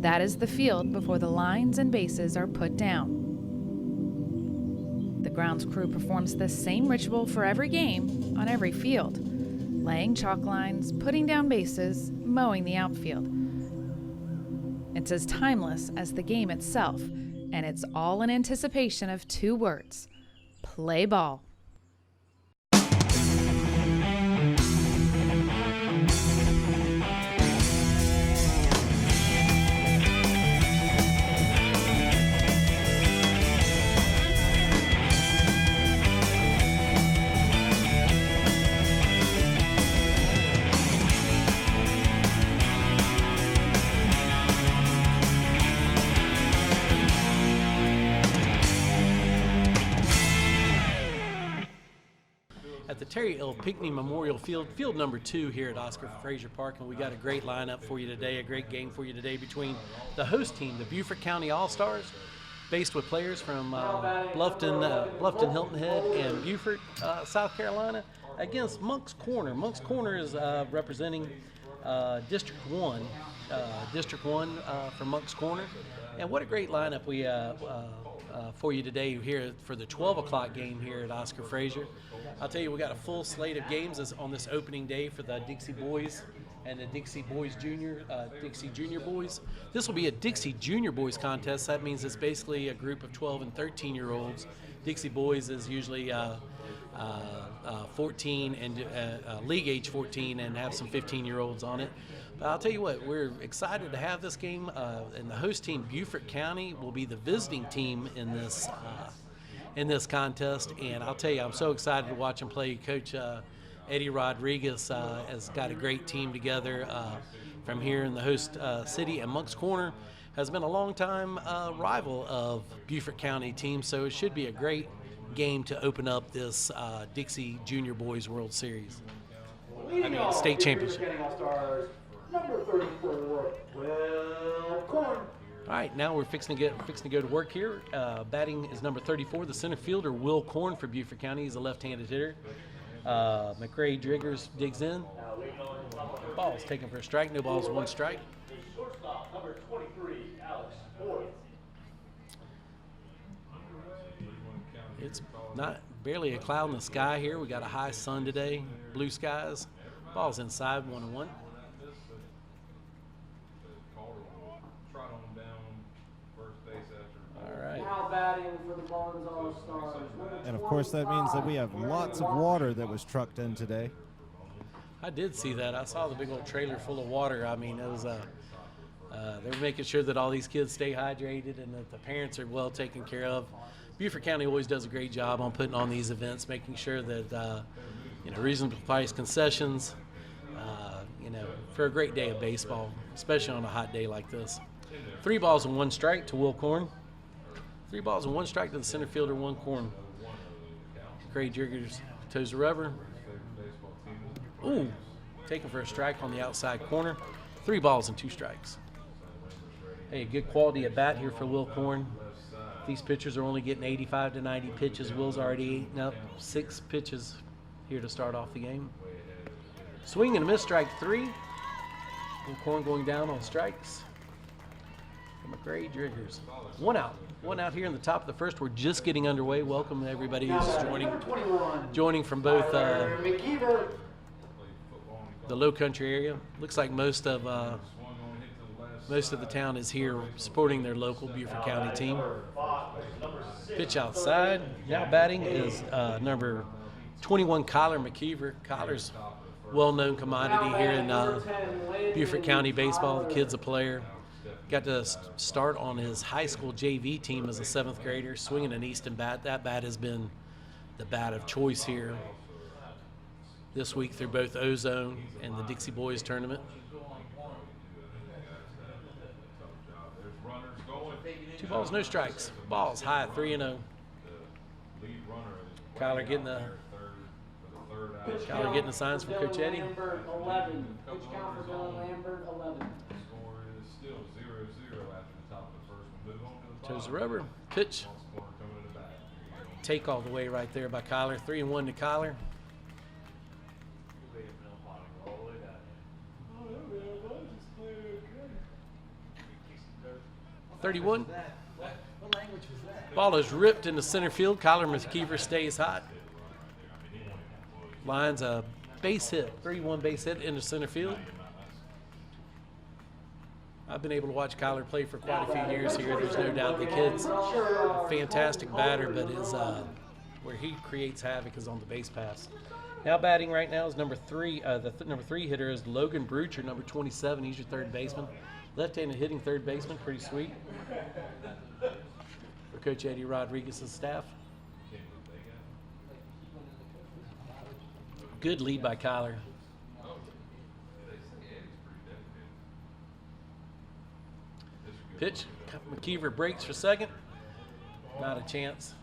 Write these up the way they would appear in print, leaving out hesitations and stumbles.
That is the field before the lines and bases are put down. The grounds crew performs the same ritual for every game on every field, laying chalk lines, putting down bases, mowing the outfield. It's as timeless as the game itself, and it's all in anticipation of two words: play ball. At the Terry L. Pinckney Memorial Field, field number 2 here at Oscar Frazier Park, and we got a great lineup for you today, a great game for you today between the host team, the Beaufort County All-Stars, based with players from Bluffton, Hilton Head, and Beaufort, South Carolina, against Moncks Corner. Moncks Corner is representing District 1 for Moncks Corner. And what a great lineup we for you today here for the 12 o'clock game here at Oscar Frazier. I'll tell you, we got a full slate of games on this opening day for the Dixie Boys and the Dixie Junior Boys. This will be a Dixie Junior Boys contest. That means it's basically a group of 12 and 13-year-olds. Dixie Boys is usually 14 and league age 14 and have some 15-year-olds on it. But I'll tell you what, we're excited to have this game, and the host team, Beaufort County, will be the visiting team in this contest. And I'll tell you, I'm so excited to watch them play. Coach Eddie Rodriguez has got a great team together from here in the host city, and Moncks Corner has been a long-time rival of Beaufort County team, so it should be a great game to open up this Dixie Junior Boys World Series. State Championship. Number 34, Will Corn. All right, now we're fixing to go to work here. Batting is number 34, the center fielder, Will Corn for Beaufort County. He's a left-handed hitter. McRae Driggers digs in. Ball's taken for a strike. No balls, one strike. Shortstop, number 23, Alex Ford. It's barely a cloud in the sky here. We got a high sun today, blue skies. Ball's inside, 1-1. Now batting for the Moncks All-Stars. And of course that means that we have lots of water that was trucked in today. I did see that. I saw the big old trailer full of water. I mean, it was they were making sure that all these kids stay hydrated and that the parents are well taken care of. Beaufort County always does a great job on putting on these events, making sure that reasonable price concessions, for a great day of baseball, especially on a hot day like this. 3 balls and 1 strike to Will Corn. 3 balls and 1 strike to the center fielder, Will Corn. Gray Jiggers toes the rubber. Ooh, taken for a strike on the outside corner. 3 balls and 2 strikes. Hey, a good quality at bat here for Will Corn. These pitchers are only getting 85 to 90 pitches. Will's already eating up 6 pitches here to start off the game. Swing and a miss, strike 3. Will Corn going down on strikes. McRae Driggers. 1 out. 1 out here in the top of the first. We're just getting underway. Welcome to everybody who's joining from both the Low Country area. Looks like most of the town is here supporting their local Beaufort County team. Pitch outside. Now batting is number 21, Kyler McKeever. Kyler's well-known commodity here in Beaufort County baseball. The kid's a player. Got to start on his high school JV team as a 7th grader, swinging an Easton bat. That bat has been the bat of choice here this week through both Ozone and the Dixie Boys tournament. 2 balls, no strikes. Ball's high, 3-0. Kyler getting the signs from Coach Eddie. 11. Pitch count for Dylan Lambert, 11. Toes the rubber. Pitch. Take all the way right there by Kyler. 3-1 to Kyler. 31. Ball is ripped into center field. Kyler McKeever stays hot. Lines a base hit, 3-1 base hit into center field. I've been able to watch Kyler play for quite a few years here. There's no doubt the kid's a fantastic batter, but his where he creates havoc is on the base pass. Now batting right now is number 3. Number 3 hitter is Logan Brucher, number 27. He's your third baseman. Left-handed hitting third baseman, pretty sweet. For Coach Eddie Rodriguez's staff. Good lead by Kyler. Pitch. McKeever breaks for second. Not a chance.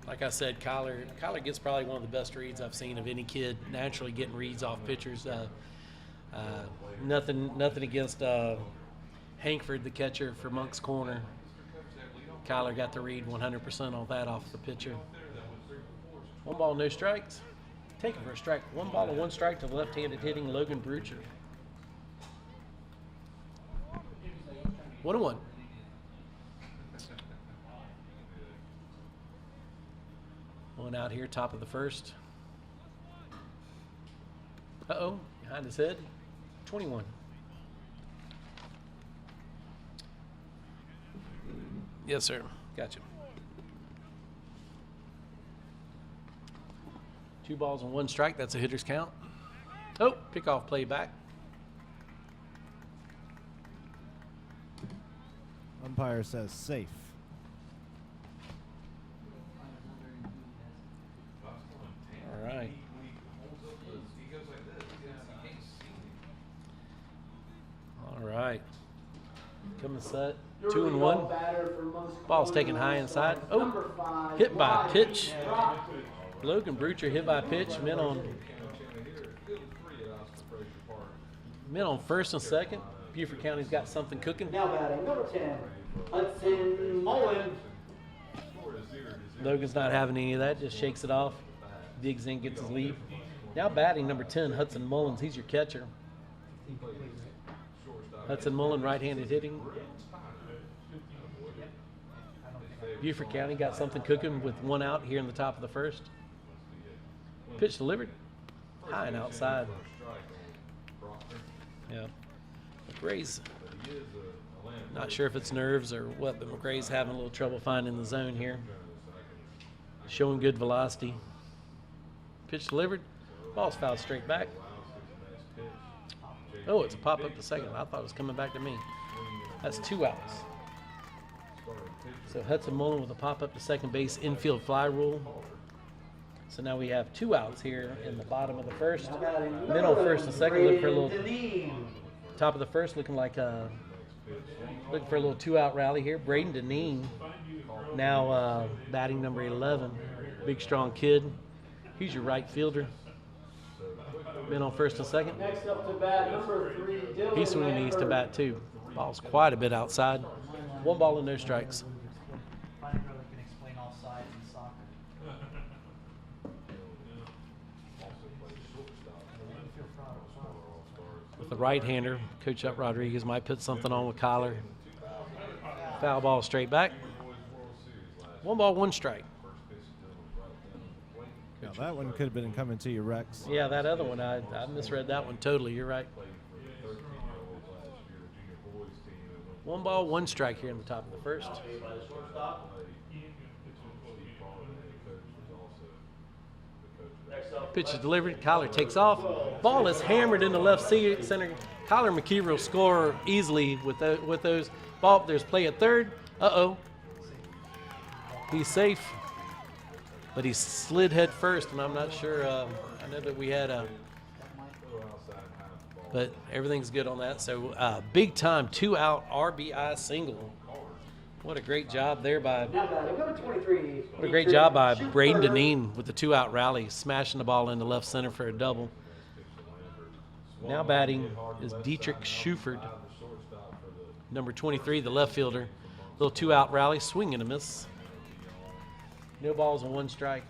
Like I said, Kyler gets probably one of the best reads I've seen of any kid naturally getting reads off pitchers. Nothing against Hankford, the catcher for Moncks Corner. Kyler got the read 100% on that off the pitcher. 1 ball, no strikes. Taken for a strike. 1 ball and 1 strike to the left-handed hitting Logan Brucher. 1-1. One out here, top of the first. Uh-oh, behind his head. 21. Yes, sir. Gotcha. 2 balls and 1 strike. That's a hitter's count. Oh, pickoff play back. Umpire says safe. All right. All right. Coming set. 2-1. Ball's taken high inside. Oh, hit by pitch. Logan Brucher hit by pitch. Men on first and second. Beaufort County's got something cooking. Now batting number 10, Hudson Mullen. Logan's not having any of that. Just shakes it off. Digs in, gets his lead. Now batting number 10, Hudson Mullins. He's your catcher. Hudson Mullen, right-handed hitting. Beaufort County got something cooking with 1 out here in the top of the first. Pitch delivered. High and outside. Yeah. McRae's not sure if it's nerves or what, but McRae's having a little trouble finding the zone here. Showing good velocity. Pitch delivered. Ball's fouled straight back. Oh, it's a pop up to second. I thought it was coming back to me. That's 2 outs. So Hudson Mullen with a pop up to second base, infield fly rule. So now we have 2 outs here in the bottom of the first. Men on first and second, look for a little top of the first, looking for a little 2-out rally here. Braden Deneen now batting number 11. Big strong kid. He's your right fielder. Men on first and second. Next up to bat, number 3, Dylan He's swinging east to bat too. Ball's quite a bit outside. 1 ball and no strikes. Finding brother can explain all sides in soccer. With the right-hander, Coach Up Rodriguez might put something on with Kyler. Foul ball straight back. 1 ball, 1 strike. Now that one could have been coming to you, Rex. Yeah, that other one, I misread that one totally. You're right. 1 ball, 1 strike here in the top of the first. Pitch is delivered. Kyler takes off. Ball is hammered in the left center. Kyler McKeever will score easily with those. Ball. There's play at third. Uh-oh. He's safe. But he slid head first, and I'm not sure. I know that we had a. But everything's good on that. So big time 2-out RBI single. What a great job there by. What a great job by Braden Deneen with the 2-out rally, smashing the ball into left center for a double. Now batting is Dietrich Schuford, number 23, the left fielder. Little 2-out rally, swing and a miss. No balls and 1 strike.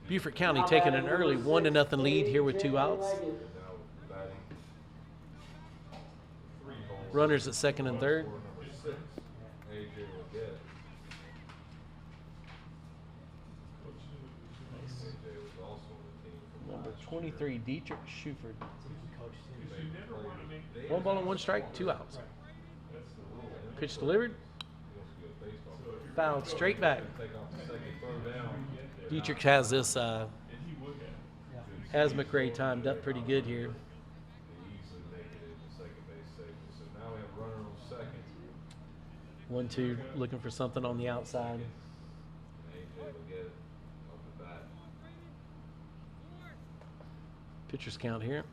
Beaufort County taking an early 1-0 lead here with 2 outs. Runners at second and third. Number 23, Dietrich Schuford. Coach too. 1 ball and 1 strike, 2 outs. Pitch delivered. Fouled straight back. Dietrich has this, has McRae timed up pretty good here. 1-2, looking for something on the outside. Pitcher's count here.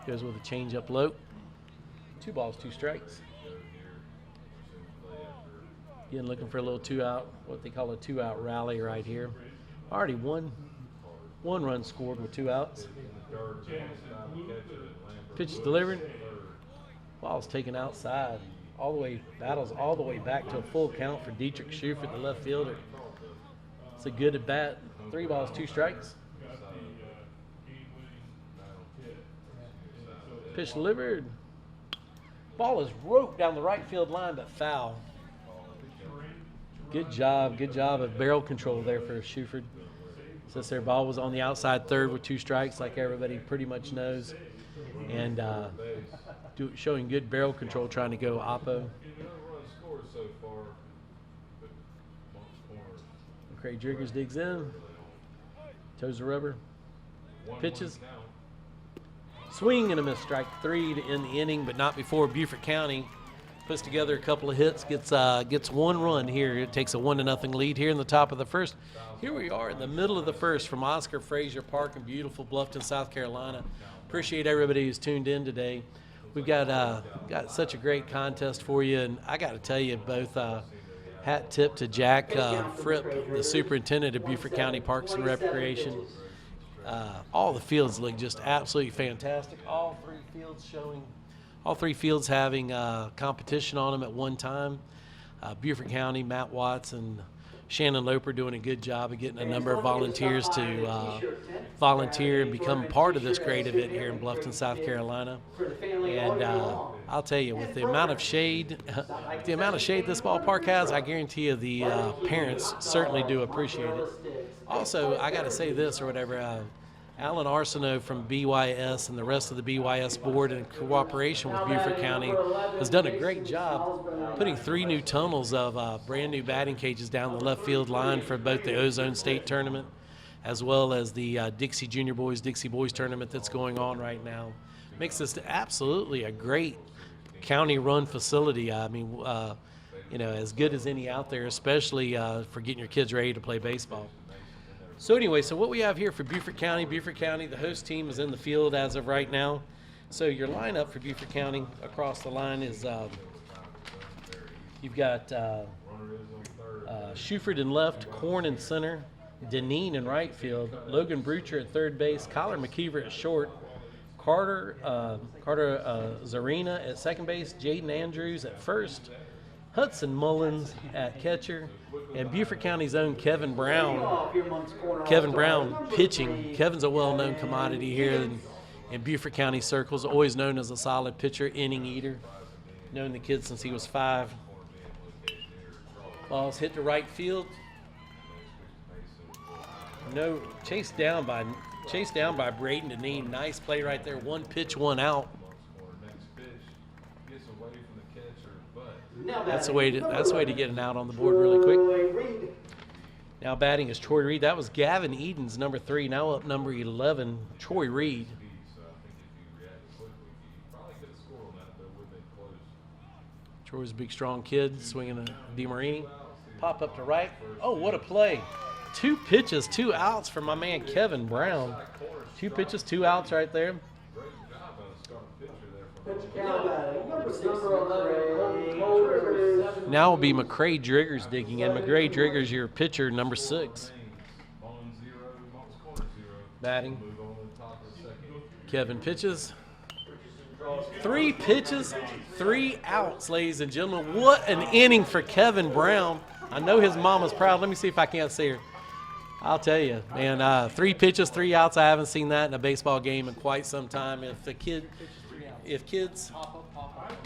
Goes with a changeup low. 2 balls, 2 strikes. Again, looking for a little 2-out, what they call a 2-out rally right here. Already one run scored with 2 outs. Pitch is delivered. Ball's taken outside. All the way, battles all the way back to a full count for Dietrich Schufert, the left fielder. It's a good at bat. 3 balls, 2 strikes. Pitch delivered. Ball is roped down the right field line, but foul. Good job of barrel control there for Schufert. Since their ball was on the outside third with 2 strikes, like everybody pretty much knows, and showing good barrel control, trying to go oppo. McRae Driggers digs in, toes the rubber, pitches. Swing and a miss, strike 3 to end the inning, but not before Beaufort County puts together a couple of hits, gets 1 run here. It takes a 1-0 lead here in the top of the first. Here we are in the middle of the first from Oscar Frazier Park in beautiful Bluffton, South Carolina. Appreciate everybody who's tuned in today. We've got such a great contest for you, and I got to tell you, both hat tip to Jack Fripp, the superintendent of Beaufort County Parks and Recreation. All the fields look just absolutely fantastic. All 3 fields having competition on them at one time. Beaufort County, Matt Watts and Shannon Loper doing a good job of getting a number of volunteers to volunteer and become part of this great event here in Bluffton, South Carolina. And I'll tell you, with the amount of shade, this ballpark has, I guarantee you the parents certainly do appreciate it. Also, I got to say this or whatever. Alan Arsenault from BYS and the rest of the BYS board in cooperation with Beaufort County has done a great job putting 3 new tunnels of brand new batting cages down the left field line for both the Ozone State Tournament as well as the Dixie Junior Boys, Dixie Boys Tournament that's going on right now. Makes this absolutely a great county-run facility. I mean, as good as any out there, especially for getting your kids ready to play baseball. So anyway, so what we have here for Beaufort County, the host team is in the field as of right now. So your lineup for Beaufort County across the line is you've got Schufert in left, Korn in center, Deneen in right field, Logan Brucher at third base, Kyler McKeever at short, Carter Zarina at second base, Jaden Andrews at first, Hudson Mullins at catcher, and Beaufort County's own Kevin Brown. Kevin Brown pitching. Kevin's a well-known commodity here in Beaufort County circles, always known as a solid pitcher, inning eater. Known the kid since he was 5. Ball's hit to right field. No, chased down by Braden Deneen. Nice play right there. 1 pitch, 1 out. That's the way to get an out on the board really quick. Now batting is Troy Reed. That was Gavin Edens, number 3. Now up number 11, Troy Reed. Troy's a big, strong kid, swinging a DeMarini. Pop up to right. Oh, what a play. 2 pitches, 2 outs for my man Kevin Brown. 2 pitches, 2 outs right there. Now will be McRae Driggers digging in. McRae Driggers, your pitcher, number 6. Batting. Kevin pitches. 3 pitches, 3 outs, ladies and gentlemen. What an inning for Kevin Brown. I know his mama's proud. Let me see if I can't see her. I'll tell you, man, 3 pitches, 3 outs. I haven't seen that in a baseball game in quite some time. If kids,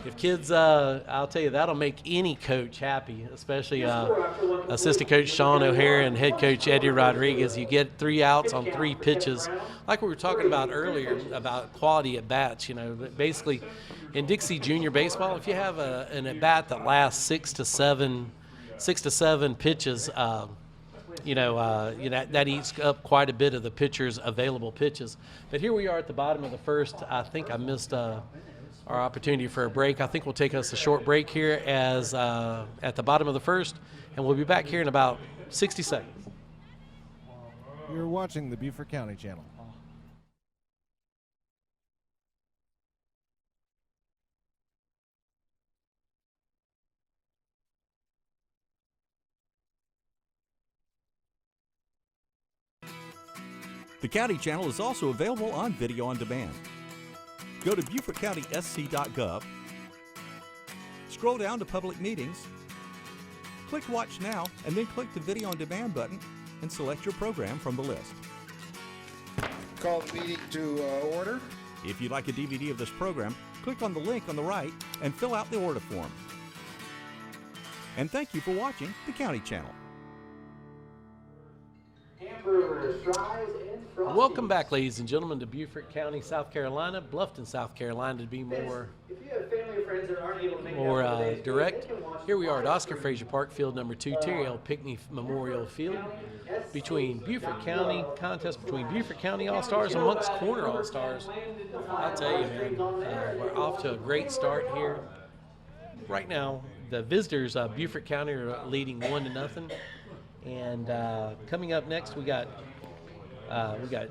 if kids, I'll tell you, that'll make any coach happy, especially assistant coach Sean O'Hare and head coach Eddie Rodriguez. You get 3 outs on 3 pitches, like we were talking about earlier about quality at bats. You know, basically in Dixie Junior baseball, if you have an at bat that lasts 6 to 7 pitches, that eats up quite a bit of the pitcher's available pitches. But here we are at the bottom of the first. I think I missed our opportunity for a break. I think we'll take us a short break here as at the bottom of the first, and we'll be back here in about 60 seconds. You're watching the Beaufort County Channel. The County Channel is also available on video on demand. Go to BeaufortCountySC.gov, scroll down to Public Meetings, click Watch Now, and then click the Video on Demand button and select your program from the list. Call the meeting to order. If you'd like a DVD of this program, click on the link on the right and fill out the order form. And thank you for watching the County Channel. Hamburgers, fries, and frosties. Welcome back, ladies and gentlemen, to Beaufort County, South Carolina, Bluffton, South Carolina, to be more If you have family or friends that aren't able to make it out for today's game, direct. they can watch Here we are at Oscar Frazier Park, field number 2, Terry L. Pickney Memorial Field, between Beaufort County, contest between Beaufort County All-Stars and Moncks Corner All-Stars. I'll tell you, man, we're off to a great start here. Right now, the visitors, Beaufort County, are leading 1-0. And coming up next, we got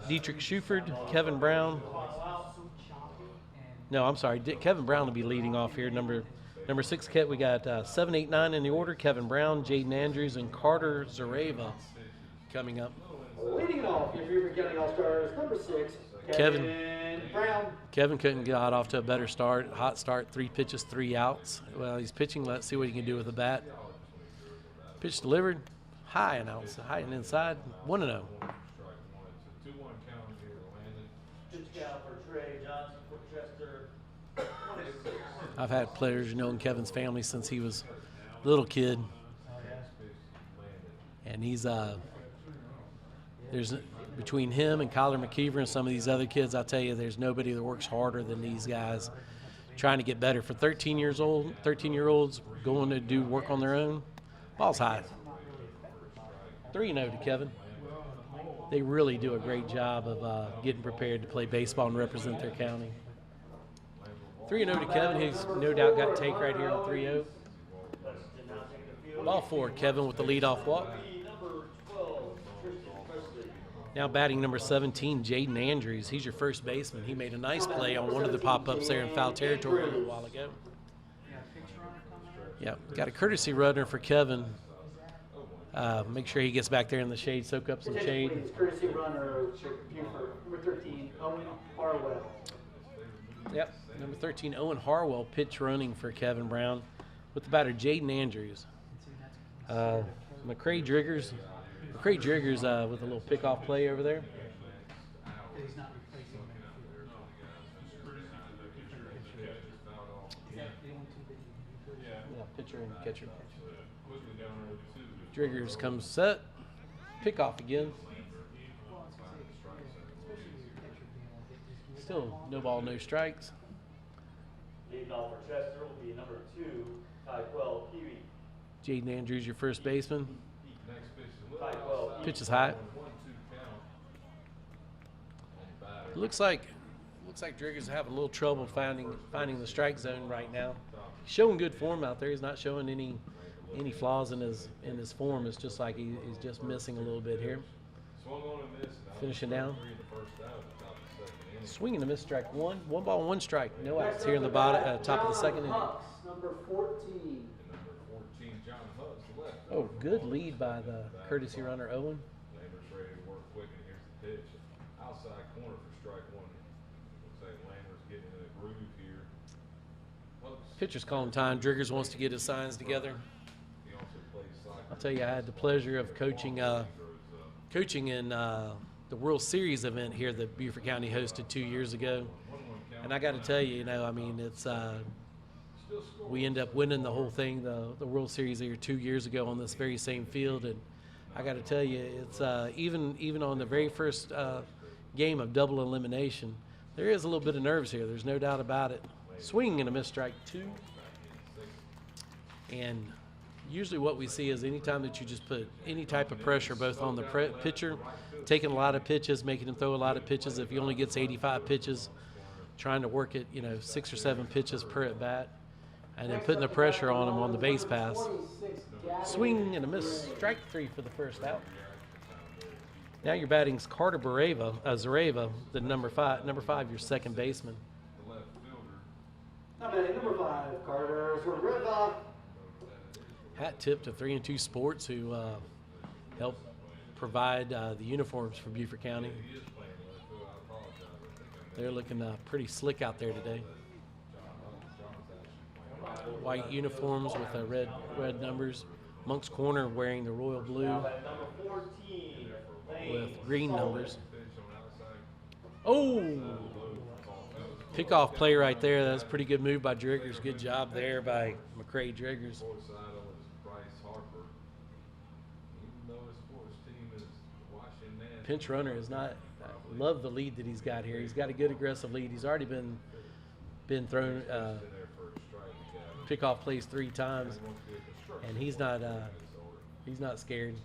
Dietrich Schuford, Kevin Brown. No, I'm sorry, Kevin Brown will be leading off here. Number 6 kit, we got 7, 8, 9 in the order. Kevin Brown, Jaden Andrews, and Carter Zareva coming up. Leading it off, your Beaufort County All-Stars, number 6, Kevin Brown. Kevin couldn't get off to a better start. Hot start, 3 pitches, 3 outs. Well, he's pitching. Let's see what he can do with the bat. Pitch delivered. High and outside, high and inside, 1-0. I've had pleasure knowing Kevin's family since he was a little kid, and he's there's between him and Kyler McKeever and some of these other kids, I'll tell you, there's nobody that works harder than these guys, trying to get better. For 13-year-olds going to do work on their own, ball's high. 3-0 to Kevin. They really do a great job of getting prepared to play baseball and represent their county. 3-0 to Kevin, who's no doubt got take right here on 3-0. Ball 4, Kevin with the leadoff walk. Now batting number 17, Jaden Andrews. He's your first baseman. He made a nice play on one of the pop-ups there in foul territory a little while ago. Yeah, got a courtesy runner for Kevin. Make sure he gets back there in the shade, soak up some shade. Please, courtesy runner, Beaufort, number 13, Owen Harwell. Yep, number 13, Owen Harwell, pitch running for Kevin Brown with the batter, Jaden Andrews. McCray Driggers with a little pickoff play over there. Yeah, pitcher and catcher. Driggers comes set, pickoff again. Still no ball, no strikes. Leading off for Chester will be number 2, Ty 12, Kiwi. Jaden Andrews, your first baseman. Ty 12, Pitch is high. Looks like Driggers is having a little trouble finding the strike zone right now. He's showing good form out there. He's not showing any flaws in his form. It's just like he's just missing a little bit here. Finishing down. Swinging a miss, strike 1. 1 ball, 1 strike. No outs here in the bottom, top of the second inning. Number 14. Oh, good lead by the courtesy runner, Owen. Pitcher's calling time. Driggers wants to get his signs together. I'll tell you, I had the pleasure of coaching in the World Series event here that Beaufort County hosted 2 years ago. And I got to tell you, I mean, it's we end up winning the whole thing, the World Series here 2 years ago on this very same field. And I got to tell you, it's even on the very first game of double elimination, there is a little bit of nerves here. There's no doubt about it. Swing and a miss, strike 2. And usually what we see is anytime that you just put any type of pressure both on the pitcher, taking a lot of pitches, making him throw a lot of pitches. If he only gets 85 pitches, trying to work it, 6 or 7 pitches per at bat, and then putting the pressure on him on the base pass. Swing and a miss, strike 3 for the first out. Now your batting's Carter Zareva, the number five, your second baseman. Now batting number 5, Carter Zareva. Hat tip to 3 and 2 Sports, who help provide the uniforms for Beaufort County. They're looking pretty slick out there today. White uniforms with red numbers. Moncks Corner wearing the royal blue with green numbers. Oh! Pickoff play right there. That's a pretty good move by Driggers. Good job there by McCray Driggers. Pinch runner is not. I love the lead that he's got here. He's got a good aggressive lead. He's already been thrown pickoff plays 3 times, and he's not scared.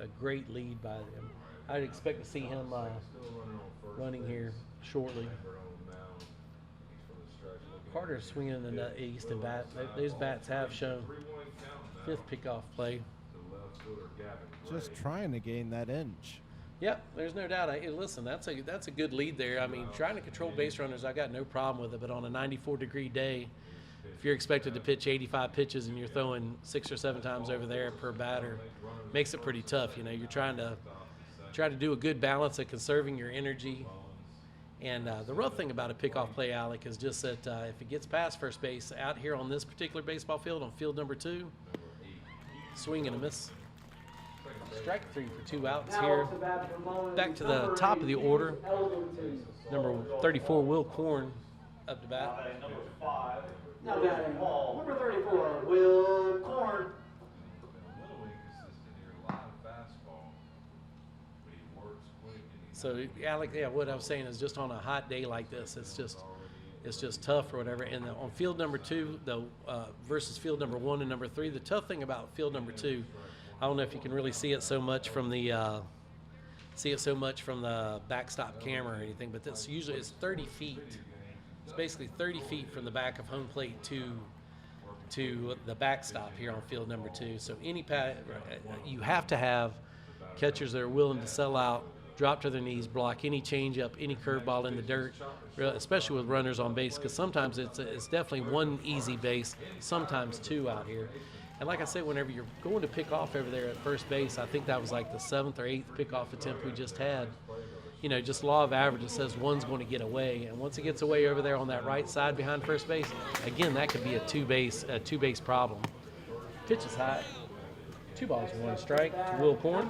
A great lead by him. I'd expect to see him running here shortly. Carter's swinging in the east and bat. Those bats have shown 5th pickoff play. Just trying to gain that inch. Yep, there's no doubt. Listen, that's a good lead there. I mean, trying to control base runners, I got no problem with it. But on a 94-degree day, if you're expected to pitch 85 pitches and you're throwing 6 or 7 times over there per batter, makes it pretty tough. You're trying to do a good balance of conserving your energy. And the rough thing about a pickoff play, Alec, is just that if it gets past first base out here on this particular baseball field, on field number 2, swing and a miss. Strike 3 for 2 outs here. Back to the top of the order. Number 34, Will Korn, up to bat. Now batting number 34, Will Korn. So, Alec, what I was saying is just on a hot day like this, it's just tough or whatever. And on field number 2, versus field number 1 and number 3, the tough thing about field number 2, I don't know if you can really see it so much from the backstop camera or anything, but it's 30 feet. It's basically 30 feet from the back of home plate to the backstop here on field number 2. So you have to have catchers that are willing to sell out, drop to their knees, block any changeup, any curveball in the dirt, especially with runners on base, because sometimes it's definitely 1 easy base, sometimes 2 out here. And like I said, whenever you're going to pick off over there at first base, I think that was like the 7th or 8th pickoff attempt we just had. Just law of averages says 1's going to get away. And once it gets away over there on that right side behind first base, again, that could be a two base problem. Pitch is high. 2 balls, 1 strike to Will Korn.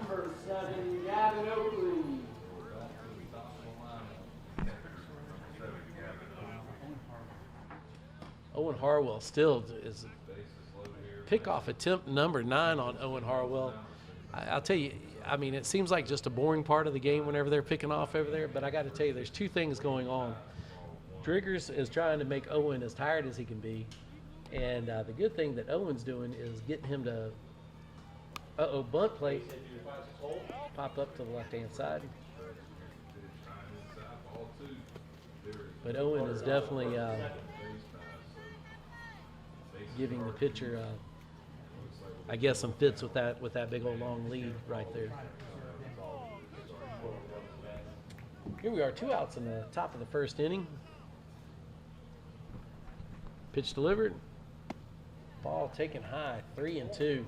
Owen Harwell still is pickoff attempt number 9 on Owen Harwell. I'll tell you, I mean, it seems like just a boring part of the game whenever they're picking off over there, but I got to tell you, there's 2 things going on. Driggers is trying to make Owen as tired as he can be, and the good thing that Owen's doing is getting him to, bunt play, pop up to the left-hand side. But Owen is definitely giving the pitcher, I guess, some fits with that big old long lead right there. Here we are, 2 outs in the top of the first inning. Pitch delivered. Ball taken high, 3-2.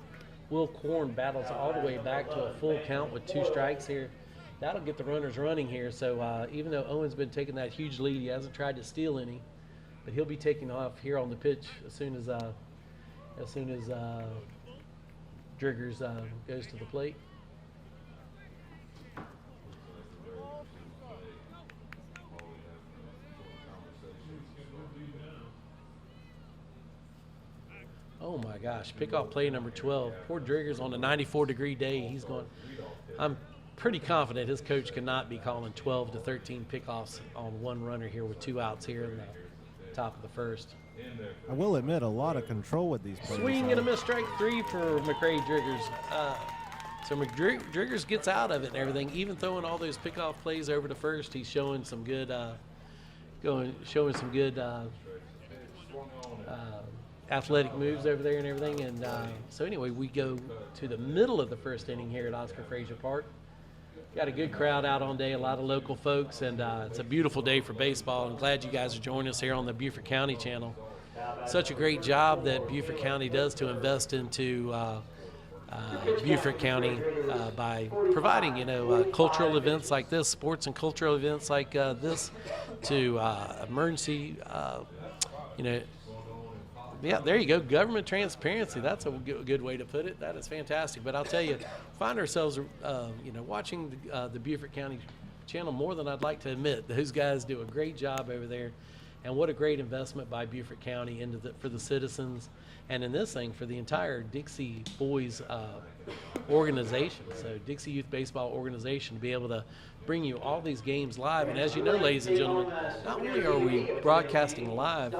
Will Korn battles all the way back to a full count with 2 strikes here. That'll get the runners running here. So even though Owen's been taking that huge lead, he hasn't tried to steal any, but he'll be taking off here on the pitch as soon as Driggers goes to the plate. Oh my gosh, pickoff play number 12. Poor Drigger's on a 94-degree day. He's going. I'm pretty confident his coach cannot be calling 12 to 13 pickoffs on one runner here with 2 outs here in the top of the first. I will admit, a lot of control with these players. Swing and a miss, strike 3 for McRae Driggers. So Driggers gets out of it and everything. Even throwing all those pickoff plays over to first, he's showing some good, athletic moves over there and everything. And so anyway, we go to the middle of the first inning here at Oscar Frazier Park. Got a good crowd out on day, a lot of local folks, and it's a beautiful day for baseball. I'm glad you guys are joining us here on the Beaufort County channel. Such a great job that Beaufort County does to invest into Beaufort County by providing, cultural events like this, sports and cultural events like this, to emergency, yeah, there you go. Government transparency. That's a good way to put it. That is fantastic. But I'll tell you, find ourselves, watching the Beaufort County channel more than I'd like to admit. Those guys do a great job over there, and what a great investment by Beaufort County for the citizens, and in this thing for the entire Dixie boys organization. So Dixie Youth Baseball Organization to be able to bring you all these games live. And as you know, ladies and gentlemen, not only are we broadcasting live,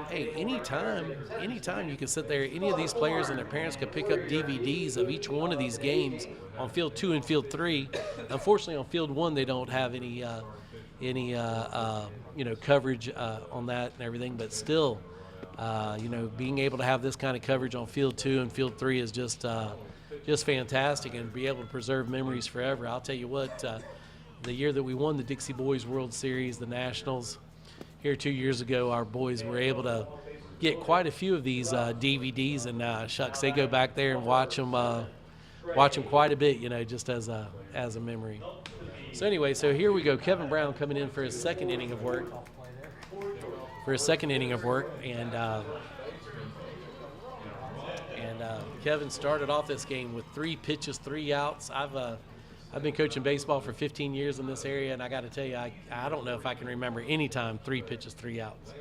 hey, anytime you can sit there, any of these players and their parents could pick up DVDs of each one of these games on Field 2 and Field 3. Unfortunately, on Field 1, they don't have any coverage on that and everything, but still, being able to have this kind of coverage on Field 2 and Field 3 is just fantastic, and be able to preserve memories forever. I'll tell you what, the year that we won the Dixie Boys World Series, the Nationals, here 2 years ago, our boys were able to get quite a few of these DVDs, and shucks, they go back there and watch them quite a bit, just as a memory. So anyway, so here we go. Kevin Brown coming in for his second inning of work. And Kevin started off this game with 3 pitches, 3 outs. I've been coaching baseball for 15 years in this area, and I got to tell you, I don't know if I can remember any time 3 pitches, 3 outs.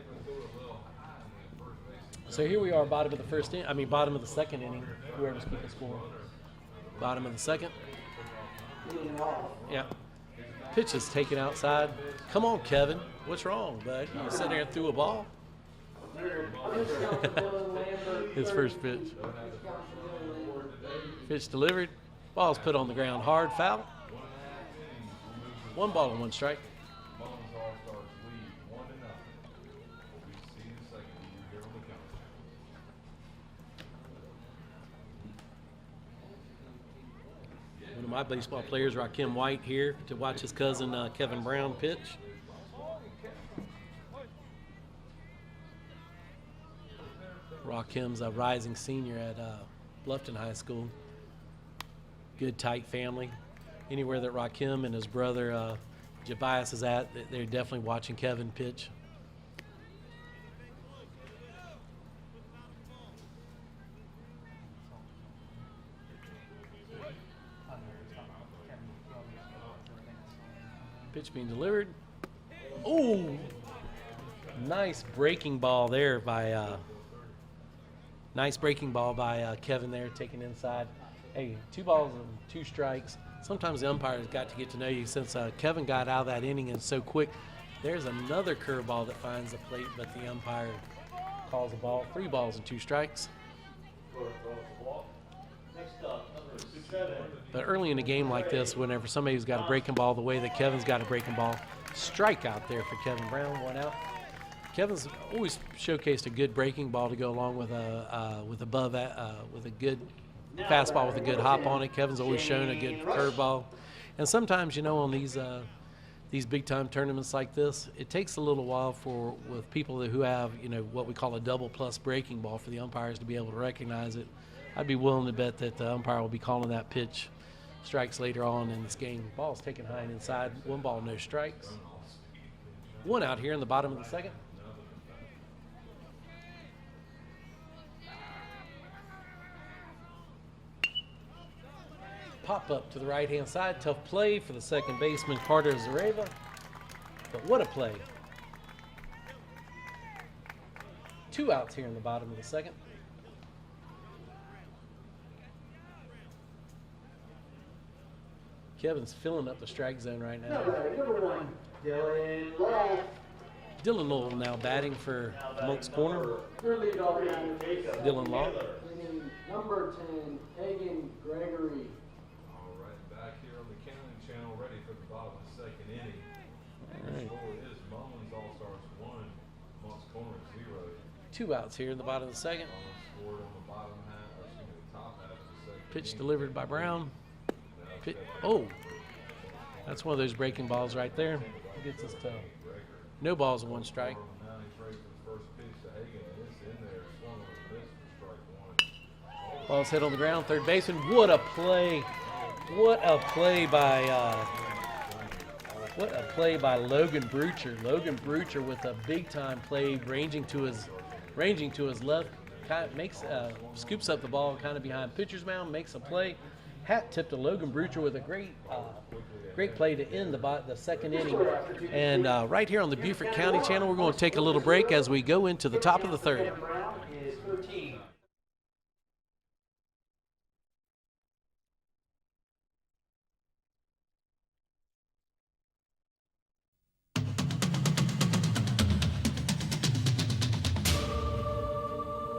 So here we are, bottom of the second inning. Whoever's keeping score. Bottom of the second. Yeah. Pitch is taken outside. Come on, Kevin. What's wrong, bud? You sitting there and threw a ball? His first pitch. Pitch delivered. Ball's put on the ground hard. Foul. 1 ball and 1 strike. One of my baseball players, Rakim White, here to watch his cousin Kevin Brown pitch. Rakim's a rising senior at Bluffton High School. Good, tight family. Anywhere that Rakim and his brother Jabias is at, they're definitely watching Kevin pitch. Pitch being delivered. Oh, nice breaking ball there by Kevin there, taking inside. Hey, 2 balls and 2 strikes. Sometimes the umpires got to get to know you. Since Kevin got out of that inning and so quick, there's another curveball that finds the plate, but the umpire calls the ball. 3 balls and 2 strikes. But early in a game like this, whenever somebody's got a breaking ball the way that Kevin's got a breaking ball, strike out there for Kevin Brown, 1 out. Kevin's always showcased a good breaking ball to go along with a good fastball with a good hop on it. Kevin's always shown a good curveball, and sometimes on these big time tournaments like this, it takes a little while with people who have what we call a double plus breaking ball for the umpires to be able to recognize it. I'd be willing to bet that the umpire will be calling that pitch strikes later on in this game. Ball's taken high and inside. 1 ball, no strikes. 1 out here in the bottom of the second. Pop up to the right-hand side. Tough play for the second baseman, Carter Zareva. But what a play. 2 outs here in the bottom of the second. Kevin's filling up the strike zone right now. Number 1, Dylan Lowell. Dylan Lowell now batting for Moncks corner. Your leadoff man, Dylan Law. number 10, Hagan Gregory. All right, back here on the counting channel, ready for the bottom of the second inning. All right. The score is Mullins All-Stars 1, Moncks corner 0. 2 outs here in the bottom of the second. Mullins scored on the bottom half, or excuse me, the top half of the second Pitch inning. delivered by Brown. Oh, that's one of those breaking balls right there. Gets us to no balls and 1 strike. Now he's ready for the first pitch to Hagan, and it's in there, swung on the miss for strike 1. Ball's hit on the ground, third baseman. What a play! What a play by Logan Brucher. Logan Brucher with a big time play, ranging to his left, makes scoops up the ball kind of behind pitcher's mound, makes a play. Hat tip to Logan Brucher with a great play to end the second inning. And right here on the Beaufort County channel, we're going to take a little break as we go into the top of the third. Brown is 13.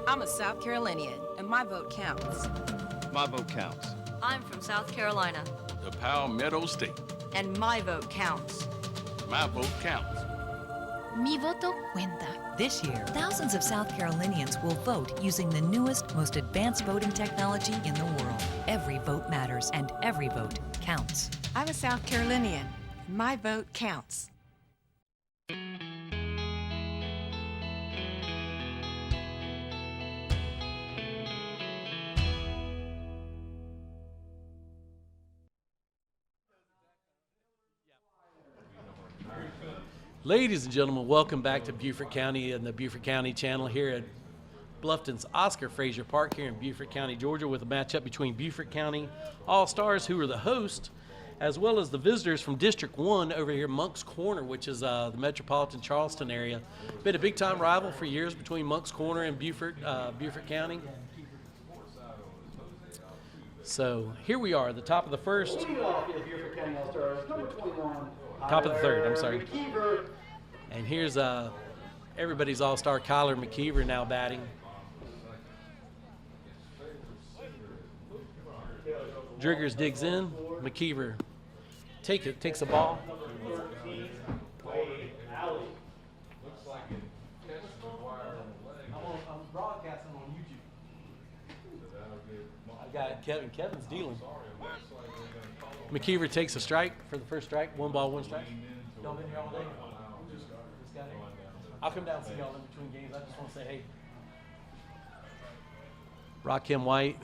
I'm a South Carolinian, and my vote counts. My vote counts. I'm from South Carolina, the Palmetto State. And my vote counts. My vote counts. Mi voto cuenta. This year, thousands of South Carolinians will vote using the newest, most advanced voting technology in the world. Every vote matters, and every vote counts. I'm a South Carolinian. My vote counts. Ladies and gentlemen, welcome back to Beaufort County and the Beaufort County channel here at Bluffton's Oscar Frazier Park here in Beaufort County, Georgia, with a matchup between Beaufort County All-Stars, who are the host, as well as the visitors from District 1 over here, Moncks Corner, which is the metropolitan Charleston area. Been a big-time rival for years between Moncks Corner and Beaufort County. So here we are, the top of the first. Top of the third, I'm sorry. And here's everybody's all-star Kyler McKeever now batting. Driggers digs in. McKeever takes a ball. I'm broadcasting on YouTube. I got Kevin. Kevin's dealing. McKeever takes a strike for the first strike. 1 ball, 1 strike. Y'all been here all day? I'll come down and see y'all in between games. I just want to say, hey. Rakim White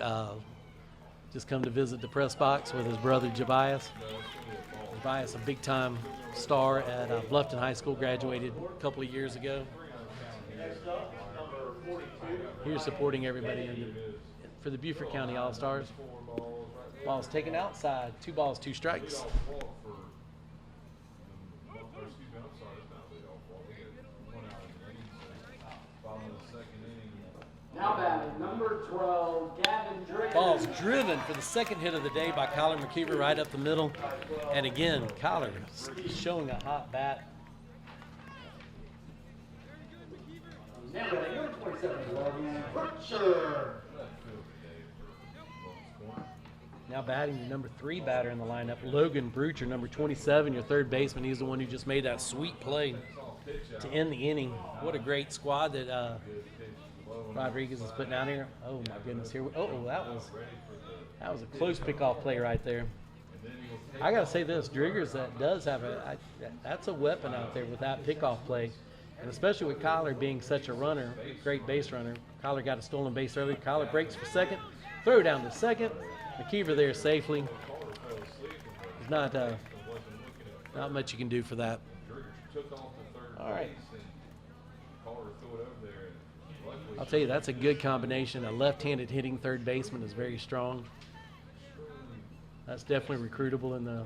just come to visit the press box with his brother Jabias. Jabias, a big-time star at Bluffton High School, graduated a couple of years ago. Here supporting everybody for the Beaufort County All-Stars. Ball's taken outside. 2 balls, 2 strikes. Now batting, number 12, Gavin Driggers. Ball's driven for the second hit of the day by Kyler McKeever right up the middle. And again, Kyler showing a hot bat. Now batting, number 27, Logan Brucher. Now batting the number 3 batter in the lineup, Logan Brucher, number 27, your third baseman. He's the one who just made that sweet play to end the inning. What a great squad that Rodriguez is putting out here. Oh my goodness! That was a close pickoff play right there. I got to say this, Driggers does have that's a weapon out there with that pickoff play, and especially with Kyler being such a runner, great base runner. Kyler got a stolen base early. Kyler breaks for second, throw down to second. McKeever there safely. There's not much you can do for that. All right. I'll tell you, that's a good combination. A left-handed hitting third baseman is very strong. That's definitely recruitable in the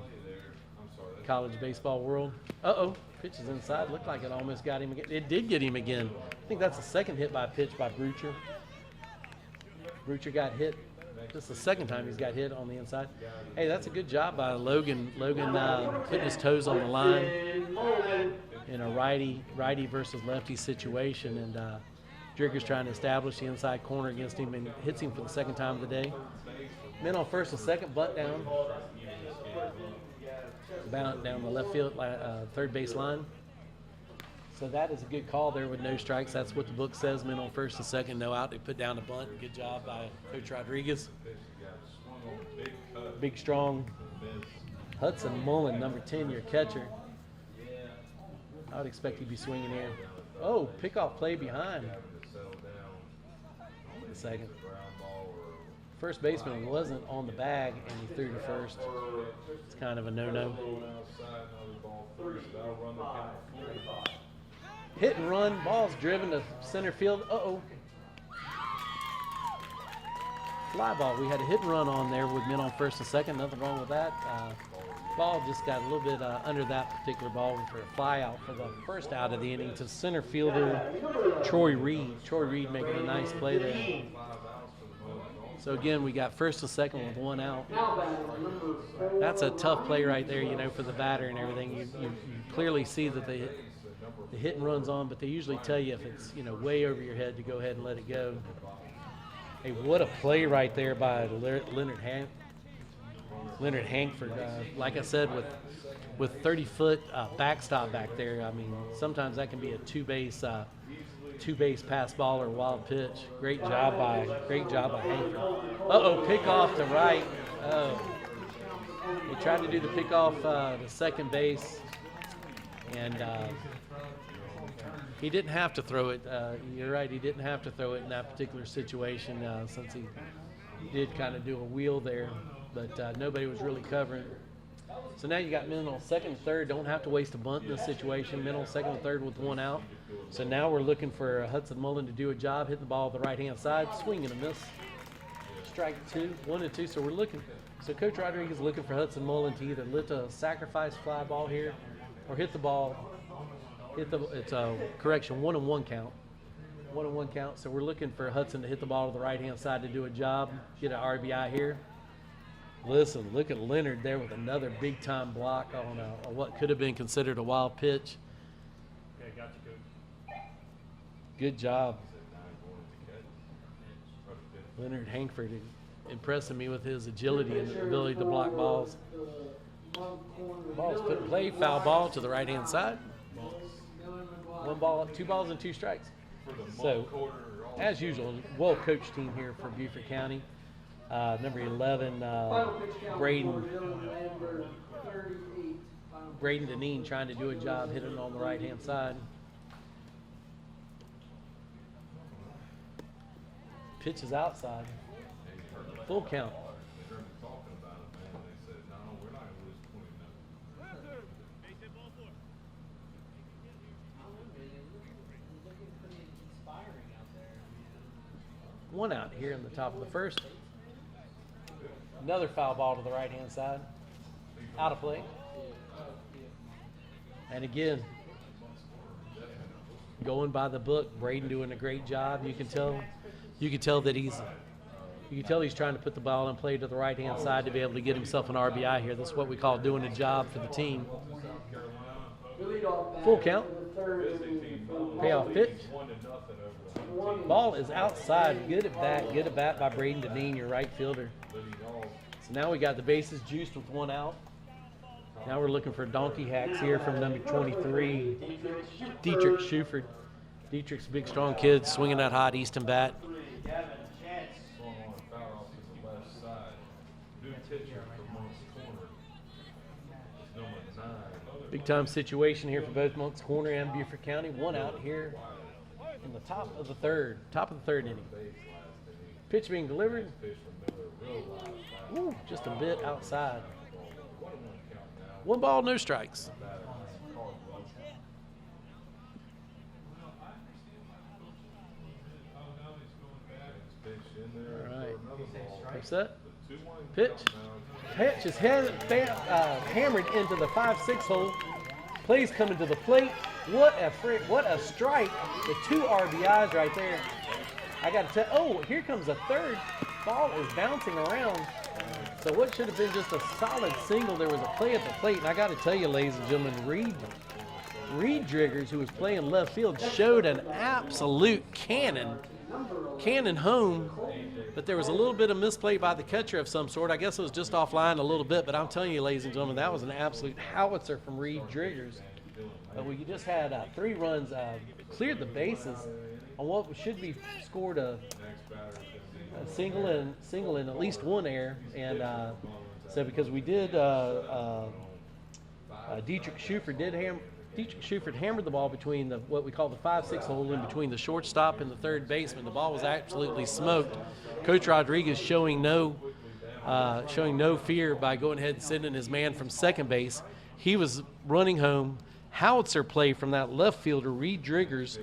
college baseball world. Uh-oh, pitch is inside. Looked like it almost got him again. It did get him again. I think that's the second hit by pitch by Brucher. Brucher got hit This is the second time he's got hit on the inside. Hey, that's a good job by Logan. Logan putting his toes on the line in a righty versus lefty situation, and Drigger's trying to establish the inside corner against him and hits him for the second time of the day. Men on first and second, bunt down. Bound down the left field, third base line. So that is a good call there with no strikes. That's what the book says. Men on first and second, no out. They put down the bunt. Good job by Coach Rodriguez. Big, strong Hudson Mullen, number 10, your catcher. I would expect he'd be swinging here. Oh, pickoff play behind. A second. First baseman wasn't on the bag, and he threw to first. It's kind of a no-no. Hit and run, ball's driven to center field. Uh-oh. Fly ball. We had a hit and run on there with men on first and second. Nothing wrong with that. Ball just got a little bit under that particular ball for a fly out for the first out of the inning to center fielder Troy Reed. Troy Reed making a nice play there. So again, we got first and second with one out. That's a tough play right there, you know, for the batter and everything. You clearly see that the hit and run's on, but they usually tell you if it's, you know, way over your head to go ahead and let it go. Hey, what a play right there by Leonard Hankford. Like I said, with 30-foot backstop back there, I mean, sometimes that can be a two-base pass ball or wild pitch. Great job by Hankford. Uh-oh, pick off to right. Oh, he tried to do the pick off to second base, and he didn't have to throw it. You're right, he didn't have to throw it in that particular situation since he did kind of do a wheel there, but nobody was really covering. So now you got men on second and third. Don't have to waste a bunt in this situation. Men on second and third with one out. So now we're looking for Hudson Mullen to do a job, hitting the ball on the right-hand side, swing and a miss. Strike 1 and 2. So we're looking. So Coach Rodriguez is looking for Hudson Mullen to either lift a sacrifice fly ball here or hit the ball. It's a correction, 1-1 count. 1-1 count. So we're looking for Hudson to hit the ball to the right-hand side to do a job, get an RBI here. Listen, look at Leonard there with another big-time block on what could have been considered a wild pitch. Okay, got you, Coach. Good job. Leonard Hankford impressing me with his agility and ability to block balls. Ball's put in play, foul ball to the right-hand side. 1 ball, 2 balls and 2 strikes. So, as usual, well-coached team here for Beaufort County. Number 11, Braden Deneen trying to do a job hitting on the right-hand side. Pitch is outside. Full count. One out here in the top of the first. Another foul ball to the right-hand side. Out of play. And again, going by the book, Braden doing a great job. You can tell that he's trying to put the ball in play to the right-hand side to be able to get himself an RBI here. This is what we call doing a job for the team. Full count. Payoff pitch. Ball is outside. Good at bat by Braden Deneen, your right fielder. So now we got the bases juiced with 1 out. Now we're looking for donkey hacks here from number 23, Dietrich Schuford. Dietrich's a big, strong kid, swinging that hot Easton bat. Big time situation here for both Moncks Corner and Beaufort County. 1 out here in the top of the third inning. Pitch being delivered. Ooh, just a bit outside. 1 ball, no strikes. All right. Upset. Pitch. Pitch is hammered into the 5-6 hole. Plays coming to the plate. What a strike. The 2 RBIs right there. I got to tell. Oh, here comes a third. ball is bouncing around. So what should have been just a solid single, there was a play at the plate. And I got to tell you, ladies and gentlemen, Reed Driggers, who was playing left field, showed an absolute cannon home. But there was a little bit of misplay by the catcher of some sort. I guess it was just offline a little bit. But I'm telling you, ladies and gentlemen, that was an absolute howitzer from Reed Driggers. We just had 3 runs, cleared the bases on what should be scored a single and at least 1 error. And so because we did, Dietrich Schufert hammered the ball between what we call the 5-6 hole in between the shortstop and the third baseman. The ball was absolutely smoked. Coach Rodriguez showing no fear by going ahead and sending his man from second base. He was running home. Howitzer play from that left fielder, Reed Driggers,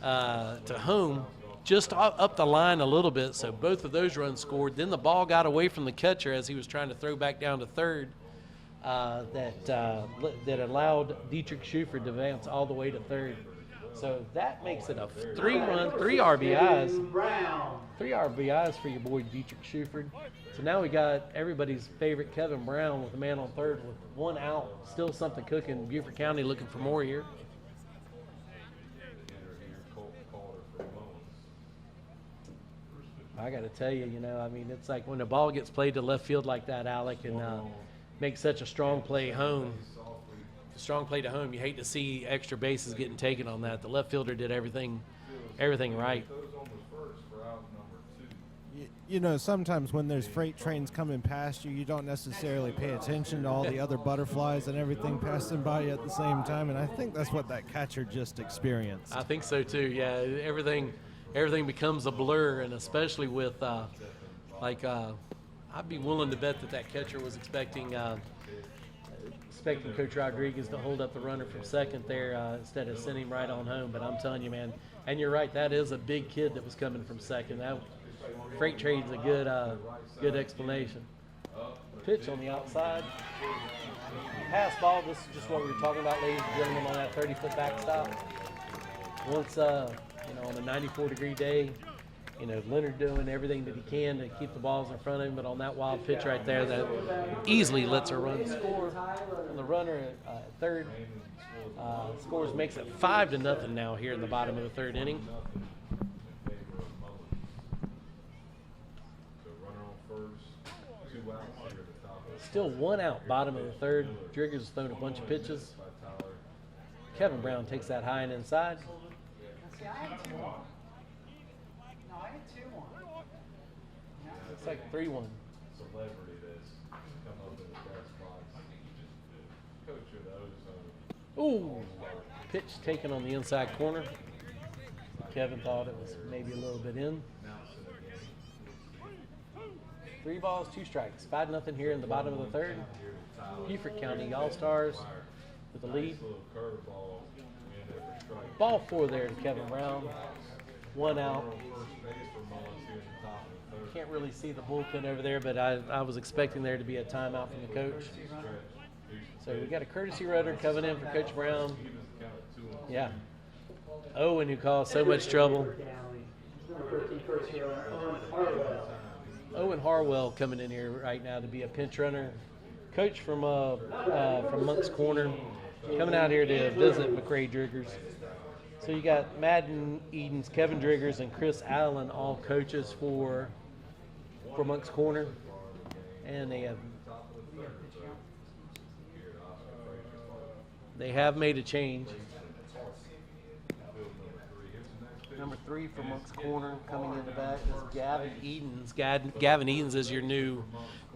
to home, just up the line a little bit. So both of those runs scored. Then the ball got away from the catcher as he was trying to throw back down to third. That allowed Dietrich Schufert to advance all the way to third. So that makes it a 3-run, 3 RBIs. 3 RBIs for your boy Dietrich Schufert. So now we got everybody's favorite Kevin Brown with a man on third with 1 out. Still something cooking. Beaufort County looking for more here. I got to tell you, I mean, it's like when the ball gets played to left field like that, Alec, and makes such a strong play home. Strong play to home. You hate to see extra bases getting taken on that. The left fielder did everything right. Sometimes when there's freight trains coming past you, you don't necessarily pay attention to all the other butterflies and everything passing by you at the same time, and I think that's what that catcher just experienced. I think so too. Yeah, everything becomes a blur, and especially with I'd be willing to bet that catcher was expecting Coach Rodriguez to hold up the runner from second there instead of sending him right on home. But I'm telling you, man, and you're right, that is a big kid that was coming from second. That freight train's a good explanation. Pitch on the outside. Pass ball. This is just what we were talking about, ladies and gentlemen, on that 30-foot backstop. Once on a 94-degree day, Leonard doing everything that he can to keep the balls in front of him, but on that wild pitch right there, that easily lets a run score. And the runner at third scores, makes it 5-0 now here in the bottom of the third inning. Still 1 out, bottom of the third. Driggers has thrown a bunch of pitches. Kevin Brown takes that high and inside. It's like 3-1. Celebrity that's come up in the press box. Coach of those. Ooh, pitch taken on the inside corner. Kevin thought it was maybe a little bit in. 3 balls, 2 strikes. 5-0 here in the bottom of the third. Beaufort County All-Stars with the lead. Ball 4 there to Kevin Brown. 1 out. Can't really see the bullpen over there, but I was expecting there to be a timeout from the coach. So we got a courtesy runner coming in for Coach Brown. Yeah. Owen, who caused so much trouble. Owen Harwell coming in here right now to be a pinch runner. Coach from Moncks Corner coming out here to visit McRae Driggers. So you got Madden Edens, Kevin Driggers, and Chris Allen, all coaches for Moncks Corner, and they have made a change. Number 3 for Moncks Corner coming in the back is Gavin Edens. Gavin Edens is your new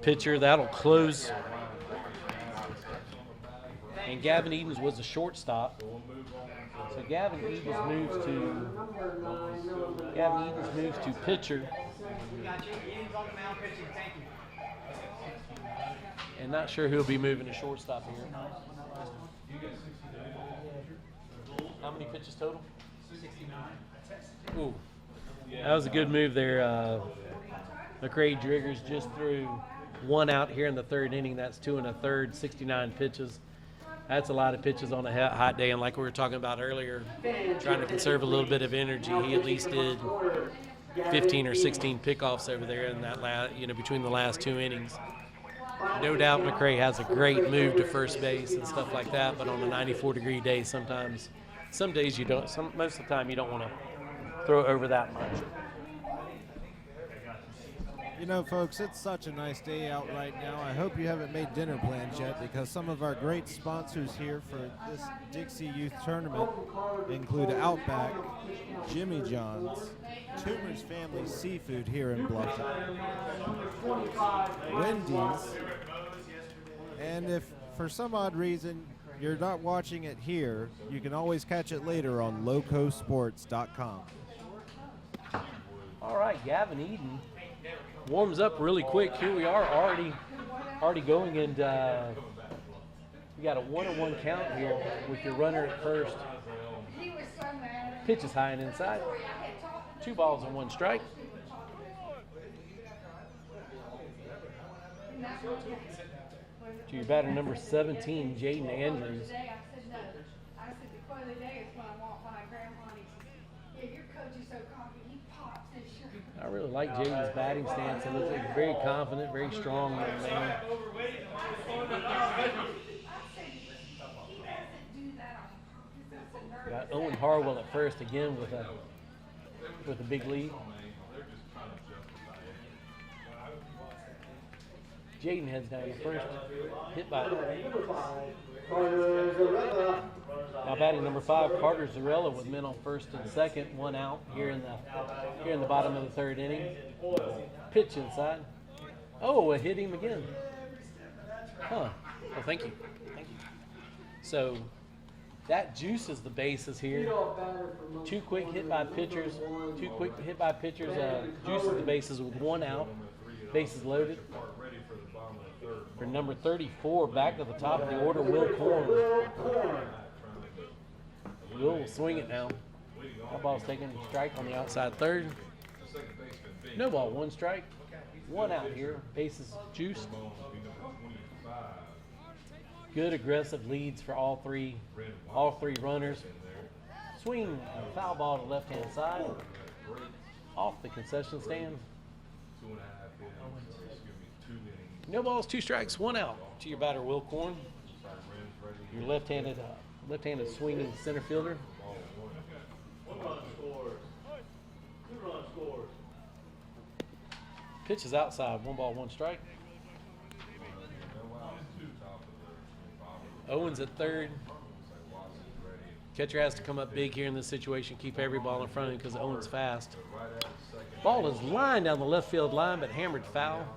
pitcher. That'll close. And Gavin Edens was a shortstop. So Gavin Edens moves to pitcher. And not sure who'll be moving to shortstop here. How many pitches total? 69. Ooh, that was a good move there. McRae Driggers just threw 1 out here in the third inning. That's 2 1/3, 69 pitches. That's a lot of pitches on a hot day, and like we were talking about earlier, trying to conserve a little bit of energy. He at least did 15 or 16 pickoffs over there in that between the last 2 innings. No doubt McRae has a great move to first base and stuff like that, but on a 94-degree day, some days you don't. Most of the time, you don't want to throw over that much. You know, folks, it's such a nice day out right now. I hope you haven't made dinner plans yet, because some of our great sponsors here for this Dixie Youth Tournament include Outback, Jimmy John's, Toomer's Family Seafood here in Bluffton, Wendy's, and if for some odd reason you're not watching it here, you can always catch it later on locosports.com. All right, Gavin Eden warms up really quick. Here we are already going, and we got a 1-1 count here with your runner at first. Pitch is high and inside. 2 balls and 1 strike. To your batter number 17, Jaden Andrews. I really like Jaden's batting stance. He looks like very confident, very strong young man. Got Owen Harwell at first again with a big lead. Jaden heads down to first, hit by now batting number 5, Carter Zarella with men on first and second, 1 out here in the bottom of the 3rd inning. Pitch inside. Oh, it hit him again. Huh. Oh, thank you. So that juices the bases here. 2 quick hit by pitchers. Juices the bases with 1 out. Bases loaded. For number 34, back to the top of the order, Will Korn. Will swing it now. That ball's taking a strike on the outside 3rd. No ball, 1 strike. 1 out here. Bases juiced. Good aggressive leads for all three runners. Swing, a foul ball to left-hand side. Off the concession stand. No balls, 2 strikes, 1 out to your batter, Will Korn. Your left-handed swinging center fielder. 1 run scores. 2 run scores. Pitch is outside, 1 ball, 1 strike. Owens at 3rd. Catcher has to come up big here in this situation, keep every ball in front of him because Owens fast. Ball is lined down the left field line, but hammered foul.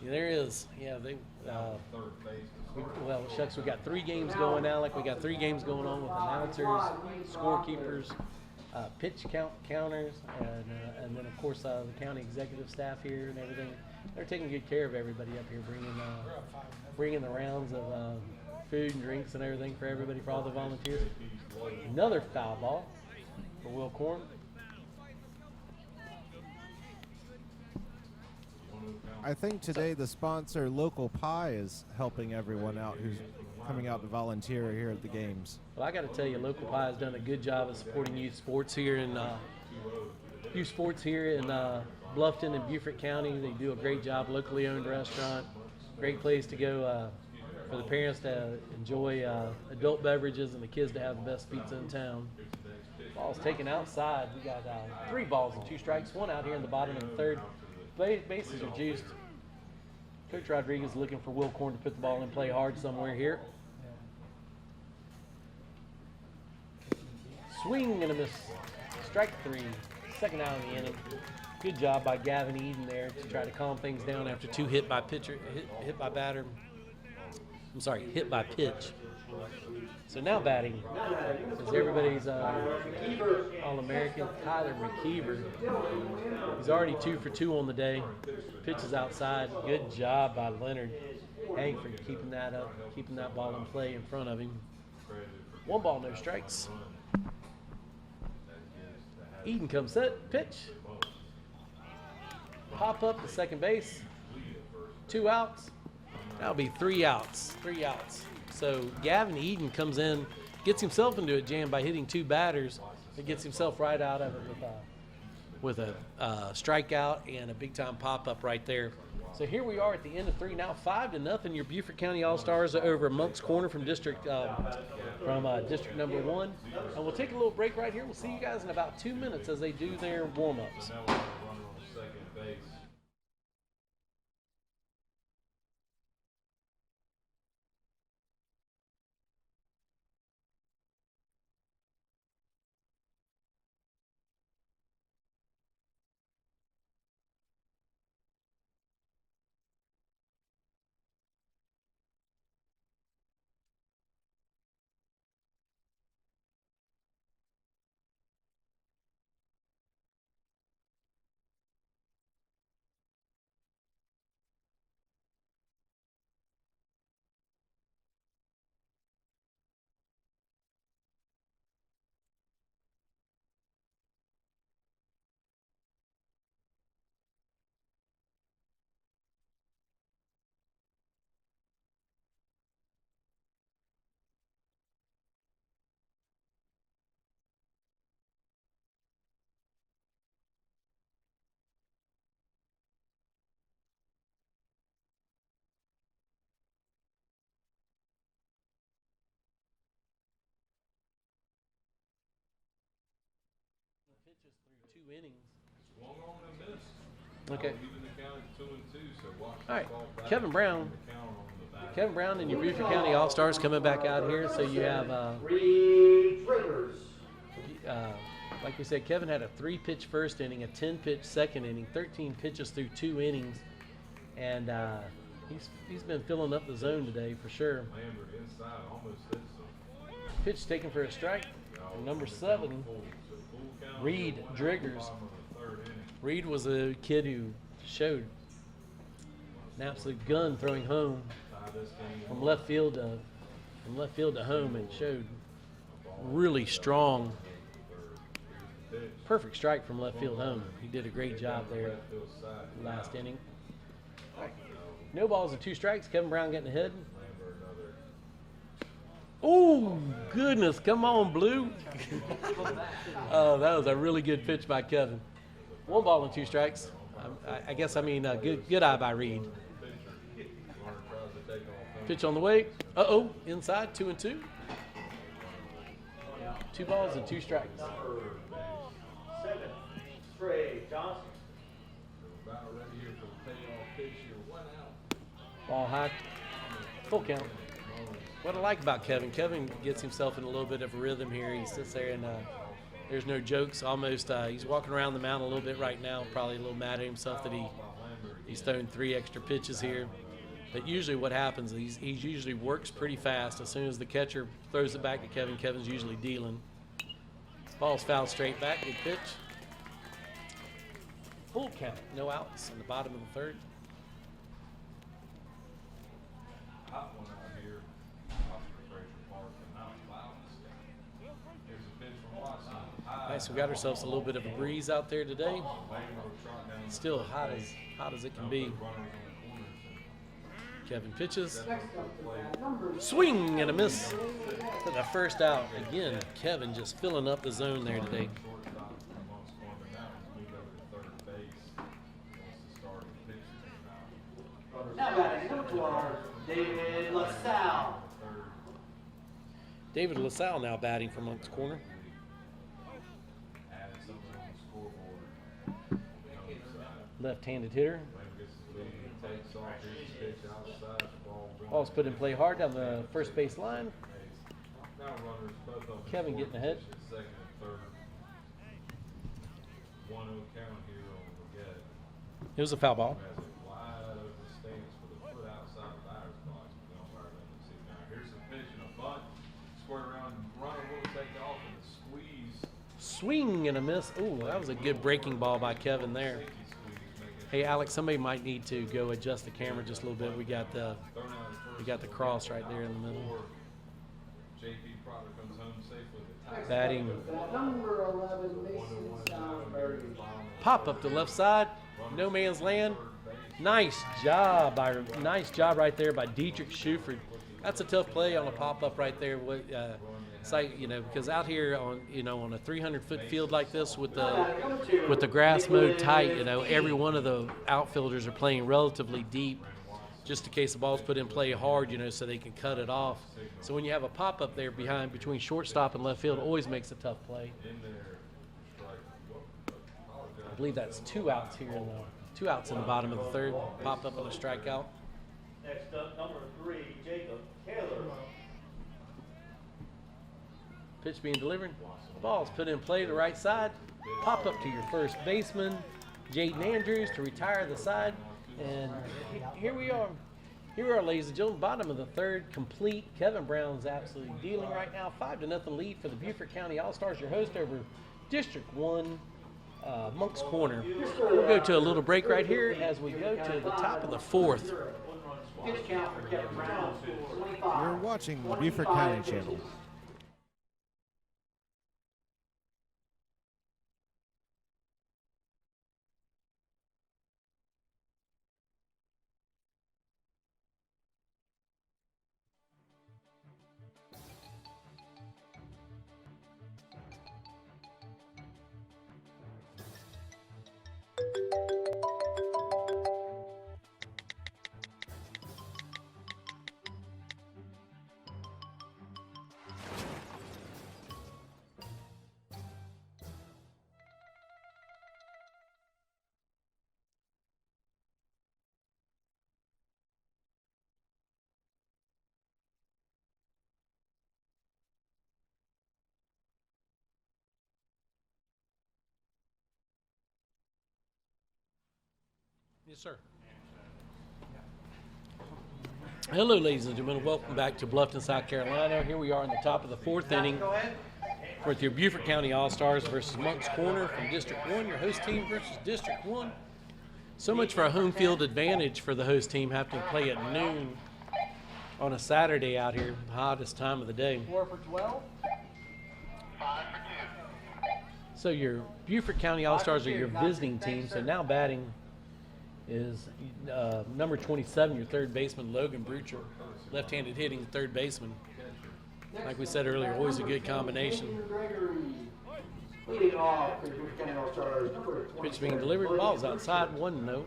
Yeah, there is. Yeah, we got 3 games going now. Like we got 3 games going on with announcers, scorekeepers, pitch counters, and then of course the county executive staff here and everything. They're taking good care of everybody up here, bringing the rounds of food and drinks and everything for everybody, for all the volunteers. Another foul ball for Will Korn. I think today the sponsor, Local Pie, is helping everyone out who's coming out to volunteer here at the games. Well, I got to tell you, Local Pie has done a good job of supporting youth sports here in Bluffton and Beaufort County. They do a great job. Locally owned restaurant, great place to go for the parents to enjoy adult beverages and the kids to have the best pizza in town. Ball's taken outside. We got 3 balls and 2 strikes, 1 out here in the bottom of the 3rd. Bases are juiced. Coach Rodriguez looking for Will Korn to put the ball in play hard somewhere here. Swing and a miss. Strike 3. 2nd out of the inning. Good job by Gavin Eden there to try to calm things down after 2 hit by pitch. So now batting is everybody's All-American, Tyler McKeever. He's already 2 for 2 on the day. Pitches outside. Good job by Leonard Hank for keeping that up, keeping that ball in play in front of him. 1 ball, no strikes. Eden comes set, pitch. Pop up to second base. 2 outs. That'll be 3 outs. 3 outs. So Gavin Eden comes in, gets himself into a jam by hitting 2 batters. He gets himself right out of it with a strikeout and a big-time pop-up right there. So here we are at the end of 3 now, 5-0. Your Beaufort County All-Stars are over Moncks Corner from district number 1. And we'll take a little break right here. We'll see you guys in about 2 minutes as they do their warm-ups. Pitches through 2 innings. Swung on and missed. Okay. Even the count is 2-2, so watch All right, the ball back. Kevin Brown. Kevin Brown and your Beaufort County All-Stars coming back out here. So you have, like we said, Kevin had a 3-pitch first inning, a 10-pitch second inning, 13 pitches through 2 innings, and he's been filling up the zone today for sure. Lambert inside almost hits him. Pitch taken for a strike. Number 7. Reed Driggers. Reed was a kid who showed an absolute gun throwing home from left field to home, and showed really strong, perfect strike from left field home. He did a great job there last inning. No balls and 2 strikes. Kevin Brown getting ahead. Oh, goodness. Come on, Blue. Oh, that was a really good pitch by Kevin. 1 ball and 2 strikes. Good eye by Reed. Pitch on the way. Uh-oh, inside, 2-2. 2 balls and 2 strikes. 7, Trey Johnson. Ball high. Full count. What I like about Kevin gets himself in a little bit of a rhythm here. He sits there and there's no jokes. Almost, he's walking around the mound a little bit right now, probably a little mad at himself that he's thrown 3 extra pitches here. But usually what happens is he usually works pretty fast. As soon as the catcher throws it back to Kevin, Kevin's usually dealing. Ball's fouled straight back. Good pitch. Full count. No outs in the bottom of the 3rd. Nice, we got ourselves a little bit of a breeze out there today. Still hot as it can be. Kevin pitches. Swing and a miss for the first out. Again, Kevin just filling up the zone there today. Now batting number 4, David LaSalle. David LaSalle now batting from Moncks Corner. Left-handed hitter. Ball's put in play hard down the first base line. Kevin getting ahead. It was a foul ball. Swing and a miss. Ooh, that was a good breaking ball by Kevin there. Hey, Alex, somebody might need to go adjust the camera just a little bit. We got the cross right there in the middle. Batting. Number 11, Mason Salisbury. Pop up to left side. No man's land. Nice job right there by Dietrich Schuford. That's a tough play on a pop-up right there. It's like, because out here on a 300-foot field like this with the grass mowed tight, every one of the outfielders are playing relatively deep, just in case the ball's put in play hard, so they can cut it off. So when you have a pop-up there between shortstop and left field, it always makes a tough play. I believe that's 2 outs here, 2 outs in the bottom of the third. Pop-up and a strikeout. Next up, number 3, Jacob Taylor. Pitch being delivered. Ball's put in play to the right side. Pop up to your first baseman, Jaden Andrews, to retire the side. And here we are. Here we are, ladies and gentlemen. Bottom of the third, complete. Kevin Brown's absolutely dealing right now. 5-0 lead for the Beaufort County All-Stars. Your host over District 1, Moncks Corner. We'll go to a little break right here as we go to the top of the fourth. You're watching the Beaufort County Channel. Yes, sir. Hello, ladies and gentlemen. Welcome back to Bluffton, South Carolina. Here we are in the top of the fourth inning with your Beaufort County All-Stars versus Moncks Corner from District 1. Your host team versus District 1. So much for a home field advantage for the host team, having to play at noon on a Saturday out here, hottest time of the day. 4 for 12. 5 for 2. So your Beaufort County All-Stars are your visiting team. So now batting is number 27, your third baseman, Logan Brucher, left-handed hitting third baseman. Like we said earlier, always a good combination. Leading off for the Beaufort County All-Stars, number 20. Pitch being delivered, ball's outside, 1-0.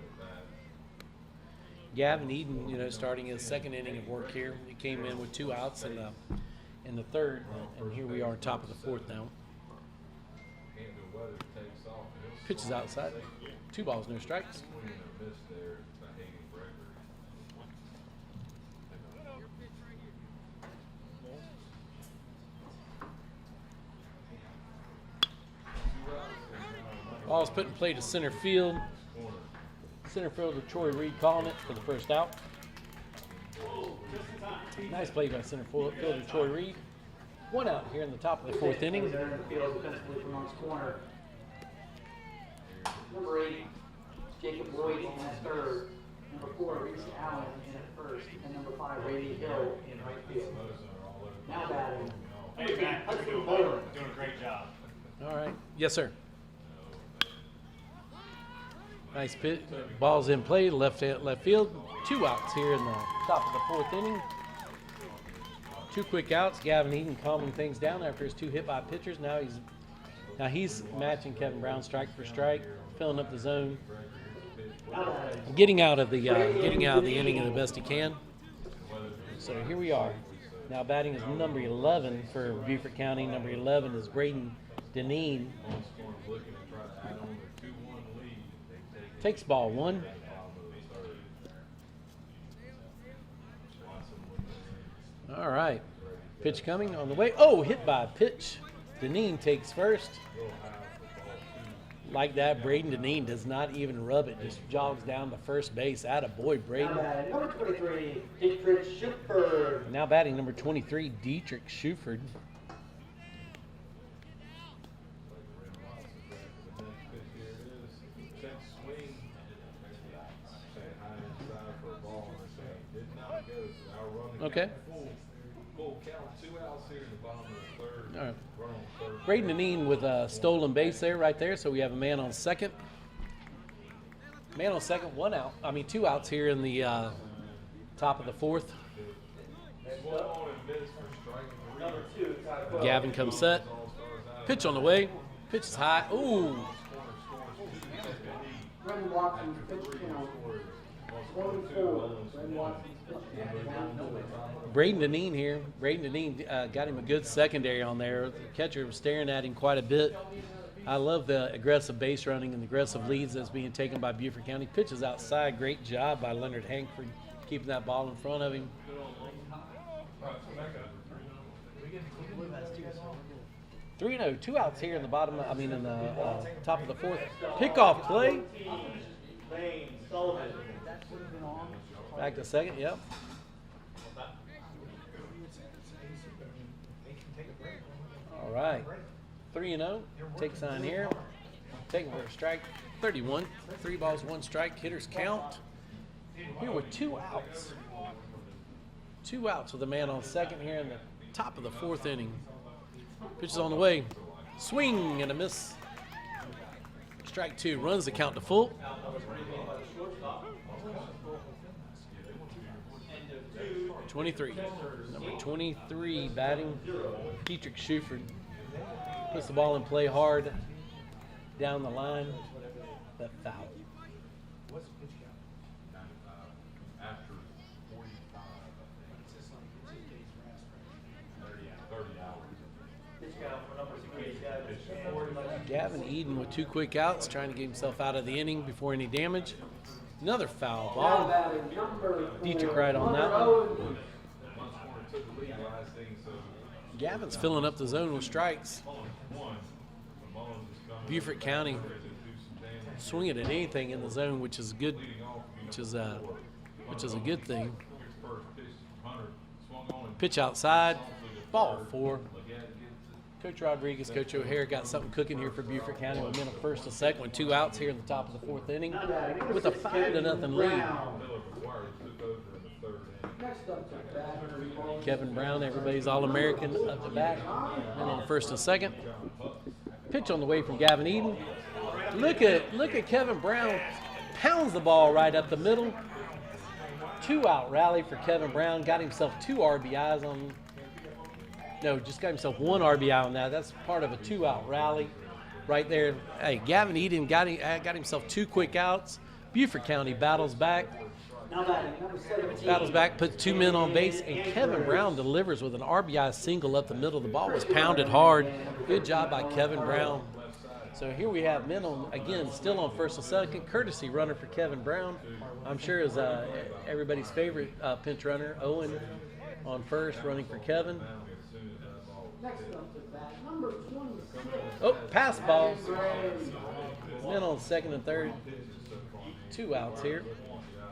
Gavin Eden, starting his second inning of work here. He came in with 2 outs in the third, and here we are top of the fourth now. Pitch is outside, 2 balls, no strikes. Ball's put in play to center field. Center fielder Troy Reed calling it for the first out. Nice play by center fielder Troy Reed. 1 out here in the top of the fourth inning. Number 8, Jacob Lloyd in at third. Number 4, Reese Allen in at first. And number 5, Brady Hill in right field. Now batting. Hey, Matt, you're doing a great job. All right. Yes, sir. Nice pitch. Ball's in play, left field. 2 outs here in the top of the fourth inning. 2 quick outs. Gavin Eden calming things down after his 2 hit by pitchers. Now he's matching Kevin Brown strike for strike, filling up the zone, getting out of the inning the best he can. So here we are. Now batting is number 11 for Beaufort County. Number 11 is Braden Deneen. Takes ball 1. All right. Pitch coming on the way. Oh, hit by a pitch. Deneen takes first. Like that, Braden Deneen does not even rub it. Just jogs down to first base. Attaboy, Braden. Number 23, Dietrich Schuford. Now batting number 23, Dietrich Schuford. Okay. Full count, 2 outs here in the bottom of the third. All right. Braden Deneen with a stolen base there, right there. So we have a man on second. Man on second, 2 outs here in the top of the fourth. Gavin comes set. Pitch on the way. Pitch is high. Ooh. Brendan Watson, pitch count 24. Brendan Watson, pitch count. Braden Deneen here. Braden Deneen got him a good secondary on there. The catcher was staring at him quite a bit. I love the aggressive base running and the aggressive leads that's being taken by Beaufort County. Pitches outside. Great job by Leonard Hankford keeping that ball in front of him. 3-0, 2 outs here in the bottom. In the top of the fourth. Pickoff play. Back to second. Yep. All right. 3-0. Take sign here. Taking for a strike. 31. 3 balls, 1 strike. Hitters count. Here with 2 outs. 2 outs with a man on second here in the top of the fourth inning. Pitch is on the way. Swing and a miss. Strike 2. Runs the count to full. Number 23 batting. Dietrich Schuford puts the ball in play hard down the line. That foul. After 45, 30 hours. Gavin Eden with 2 quick outs, trying to get himself out of the inning before any damage. Another foul ball. Dietrich right on that one. Gavin's filling up the zone with strikes. Beaufort County swinging at anything in the zone, which is good, which is a good thing. Pitch outside, ball 4. Coach Rodriguez, Coach O'Hare got something cooking here for Beaufort County. We've been a first and second with 2 outs here in the top of the fourth inning with a 5-0 lead. Kevin Brown, everybody's All-American up the back. And on first and second. Pitch on the way from Gavin Eden. Look at Kevin Brown pounds the ball right up the middle. 2-out rally for Kevin Brown. Got himself 2 RBIs on. No, just got himself 1 RBI on that. That's part of a 2-out rally right there. Hey, Gavin Eden got himself 2 quick outs. Beaufort County battles back. Battles back, puts 2 men on base, and Kevin Brown delivers with an RBI single up the middle. The ball was pounded hard. Good job by Kevin Brown. So here we have men on, again, still on first and second. Courtesy runner for Kevin Brown. I'm sure is everybody's favorite pinch runner. Owen on first, running for Kevin. Oh, pass ball. Men on second and third. 2 outs here.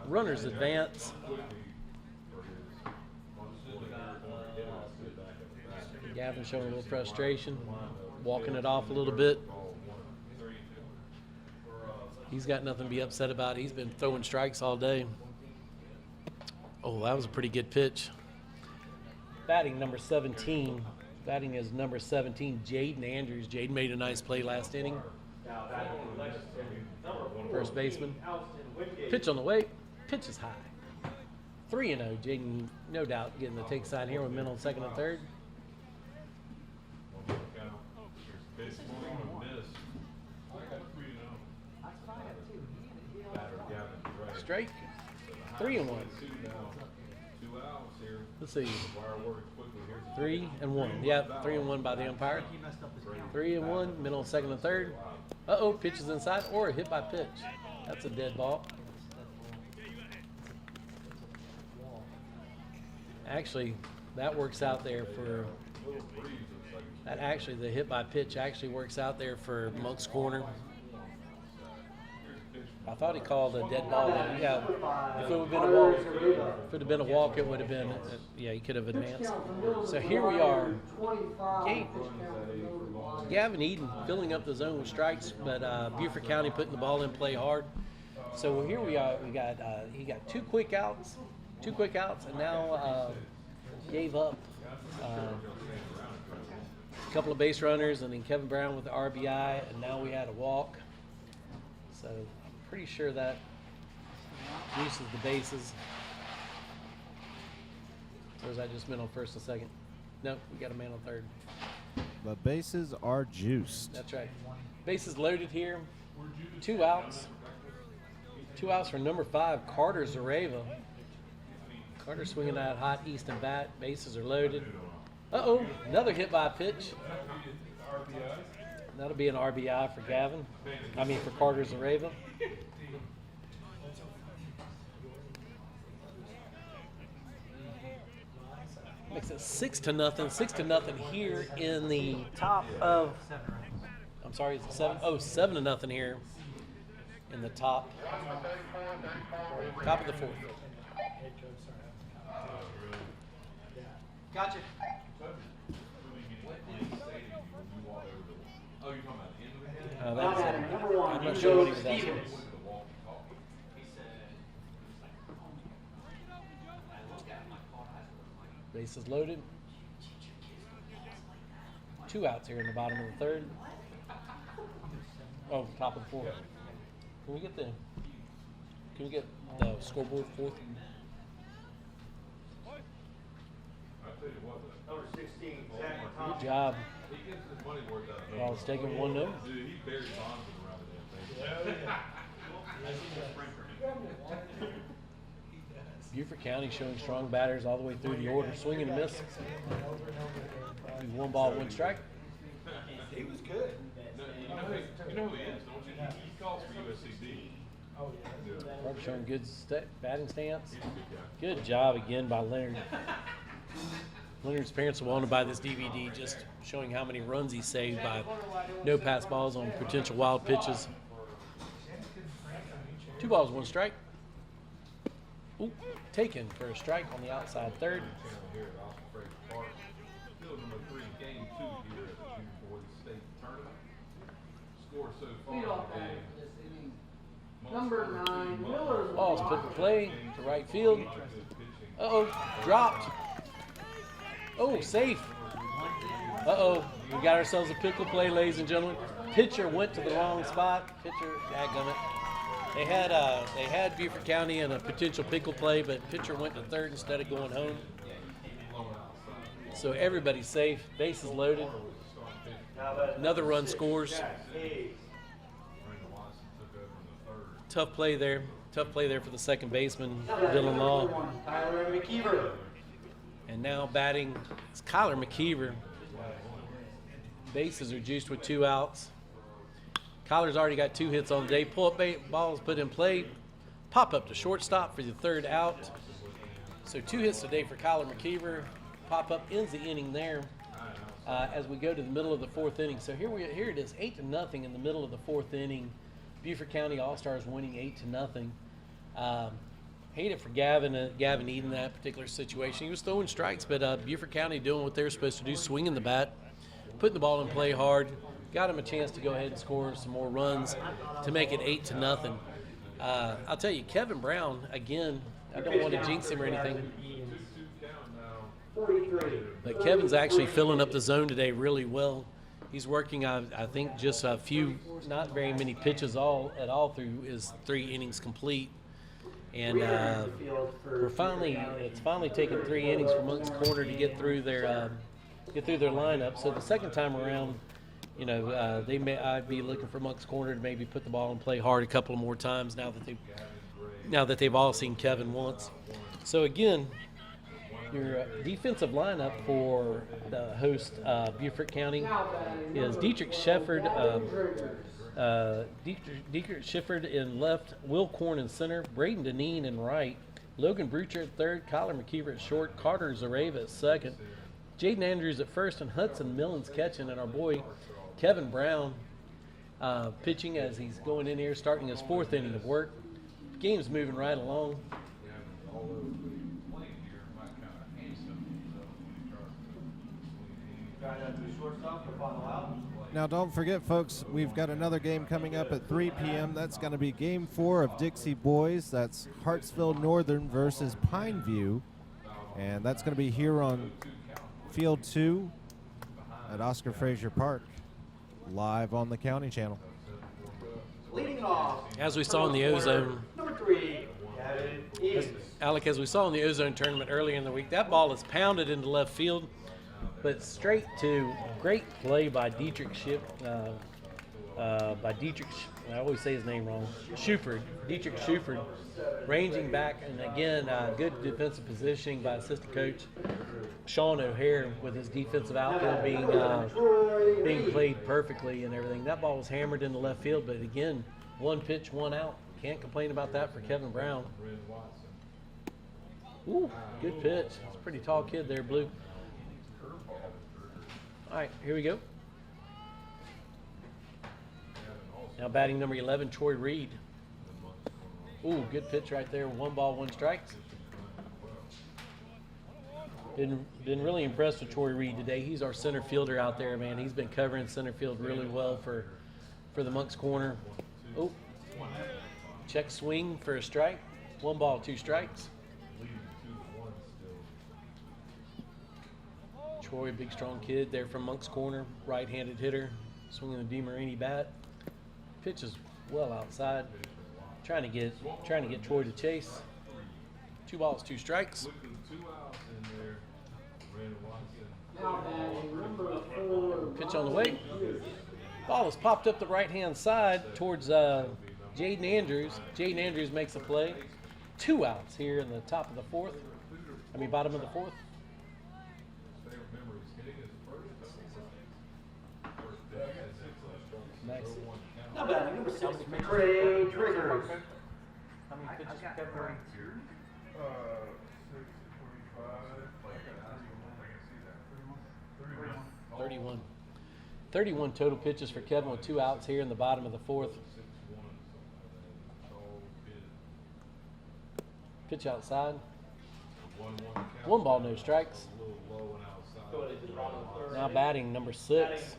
Runners advance. Gavin showing a little frustration, walking it off a little bit. He's got nothing to be upset about. He's been throwing strikes all day. Oh, that was a pretty good pitch. Batting number 17. Batting is number 17, Jaden Andrews. Jaden made a nice play last inning. First baseman. Pitch on the way. Pitch is high. 3-0. Jaden, no doubt, getting the take side here with men on second and third. Strike. 3-1. Let's see. 3-1. Yeah, 3-1 by the umpire. 3-1. Men on second and third. Uh-oh, pitch is inside or a hit by pitch. That's a dead ball. Actually, that works out there for that. Actually, the hit by pitch actually works out there for Moncks corner. I thought he called a dead ball. Yeah, if it would have been a walk, if it would have been a walk, it would have been. Yeah, he could have advanced. So here we are. Gavin Eden filling up the zone with strikes, but Beaufort County putting the ball in play hard. So here we are. We got he got 2 quick outs, and now gave up a couple of base runners, and then Kevin Brown with the RBI, and now we had a walk. So I'm pretty sure that juices the bases. Or is that just men on first and second? Nope, we got a man on third. The bases are juiced. That's right. Bases loaded here. 2 outs. 2 outs for number 5, Carter Zareva. Carter swinging that hot Easton bat. Bases are loaded. Uh-oh, another hit by a pitch. That'll be an RBI for for Carter Zareva. Makes it 6-0. 6-0 here in the top of. I'm sorry, is it 7? Oh, 7-0 here in the top of the 4th. Gotcha. Number 1, I'm not sure what he was asking. Stevens. Bases loaded. 2 outs here in the bottom of the 3rd. Oh, top of the 4th. Can we get the scoreboard 4th? Number 16, Good job. Well, it's taking 1-0. Dude, he buried Bonds around the damn thing. Beaufort County showing strong batters all the way through the order. Swing and a miss. 1 ball, 1 strike. He was good. No, you know who he is, don't you? He calls for USCD. Oh, yeah. Carter showing good batting stance. Good job again by Leonard. Leonard's parents will want to buy this DVD, just showing how many runs he saved by no pass balls on potential wild pitches. 2 balls, 1 strike. Ooh, taken for a strike on the outside 3rd. Field number 3, game 2 here at the Junior Boys State Tournament. Score so far in the game. Number 9, Miller. Ball's put in play to right field. Uh-oh, dropped. Oh, safe. Uh-oh, we got ourselves a pickle play, ladies and gentlemen. Pitcher went to the wrong spot. Pitcher, dadgummit. They had Beaufort County in a potential pickle play, but pitcher went to 3rd instead of going home. So everybody's safe. Bases loaded. Another run scores. Tough play there. Tough play there for the second baseman, Dylan Law. Tyler McKeever. And now batting is Kyler McKeever. Bases are juiced with 2 outs. Kyler's already got 2 hits on the day. Pull-up balls put in play. Pop up to shortstop for the 3rd out. So 2 hits today for Kyler McKeever. Pop up ends the inning there as we go to the middle of the 4th inning. So here it is, 8-0 in the middle of the 4th inning. Beaufort County All-Stars winning 8-0. Hate it for Gavin Eden in that particular situation. He was throwing strikes, but Beaufort County doing what they're supposed to do, swinging the bat, putting the ball in play hard. Got him a chance to go ahead and score some more runs to make it 8-0. I'll tell you, Kevin Brown, again, I don't want to jinx him or anything, but Kevin's actually filling up the zone today really well. He's working, I think, just a few, not very many pitches at all through his 3 innings complete. And it's finally taken 3 innings for Moncks Corner to get through their lineup. So the second time around, I'd be looking for Moncks Corner to maybe put the ball and play hard a couple of more times now that they've all seen Kevin once. So again, your defensive lineup for the host Beaufort County is Dietrich Shefford. Dietrich Shefford in left, Will Korn in center, Braden Deneen in right, Logan Brucher at 3rd, Kyler McKeever at short, Carter Zareva at 2nd, Jaden Andrews at 1st, and Hudson Millens catching, and our boy Kevin Brown pitching as he's going in here, starting his 4th inning of work. Game's moving right along. Now, don't forget, folks, we've got another game coming up at 3 p.m. That's going to be Game 4 of Dixie Boys. That's Hartsville Northern versus Pineview. And that's going to be here on Field 2 at Oscar Frazier Park, live on the County Channel. Leading off, As we saw in the Ozone, number 3, Alec, as we saw in the Ozone tournament earlier in the week, that ball is pounded into left field, but straight to great play by Dietrich I always say his name wrong. Dietrich Schuford, ranging back, and again, good defensive positioning by assistant coach Sean O'Hare with his defensive outfield being played perfectly and everything. That ball was hammered into left field, but again, one pitch, one out. Can't complain about that for Kevin Brown. Ooh, good pitch. It's a pretty tall kid there, Blue. All right, here we go. Now batting number 11, Troy Reed. Ooh, good pitch right there. 1 ball, 1 strike. Been really impressed with Troy Reed today. He's our center fielder out there, man. He's been covering center field really well for the Moncks corner. Oh, check swing for a strike. 1 ball, 2 strikes. Troy, big strong kid there from Moncks corner, right-handed hitter, swinging the DeMarini bat. Pitch is well outside. Trying to get Troy to chase. 2 balls, 2 strikes. Pitch on the way. Ball is popped up the right-hand side towards Jaden Andrews. Jaden Andrews makes a play. 2 outs here in the bottom of the 4th. Nice. Now batting number 6, McCray Triggers. How many pitches for Kevin Brown? 31. 31 total pitches for Kevin with 2 outs here in the bottom of the 4th. Pitch outside. 1 ball, no strikes. Now batting number 6,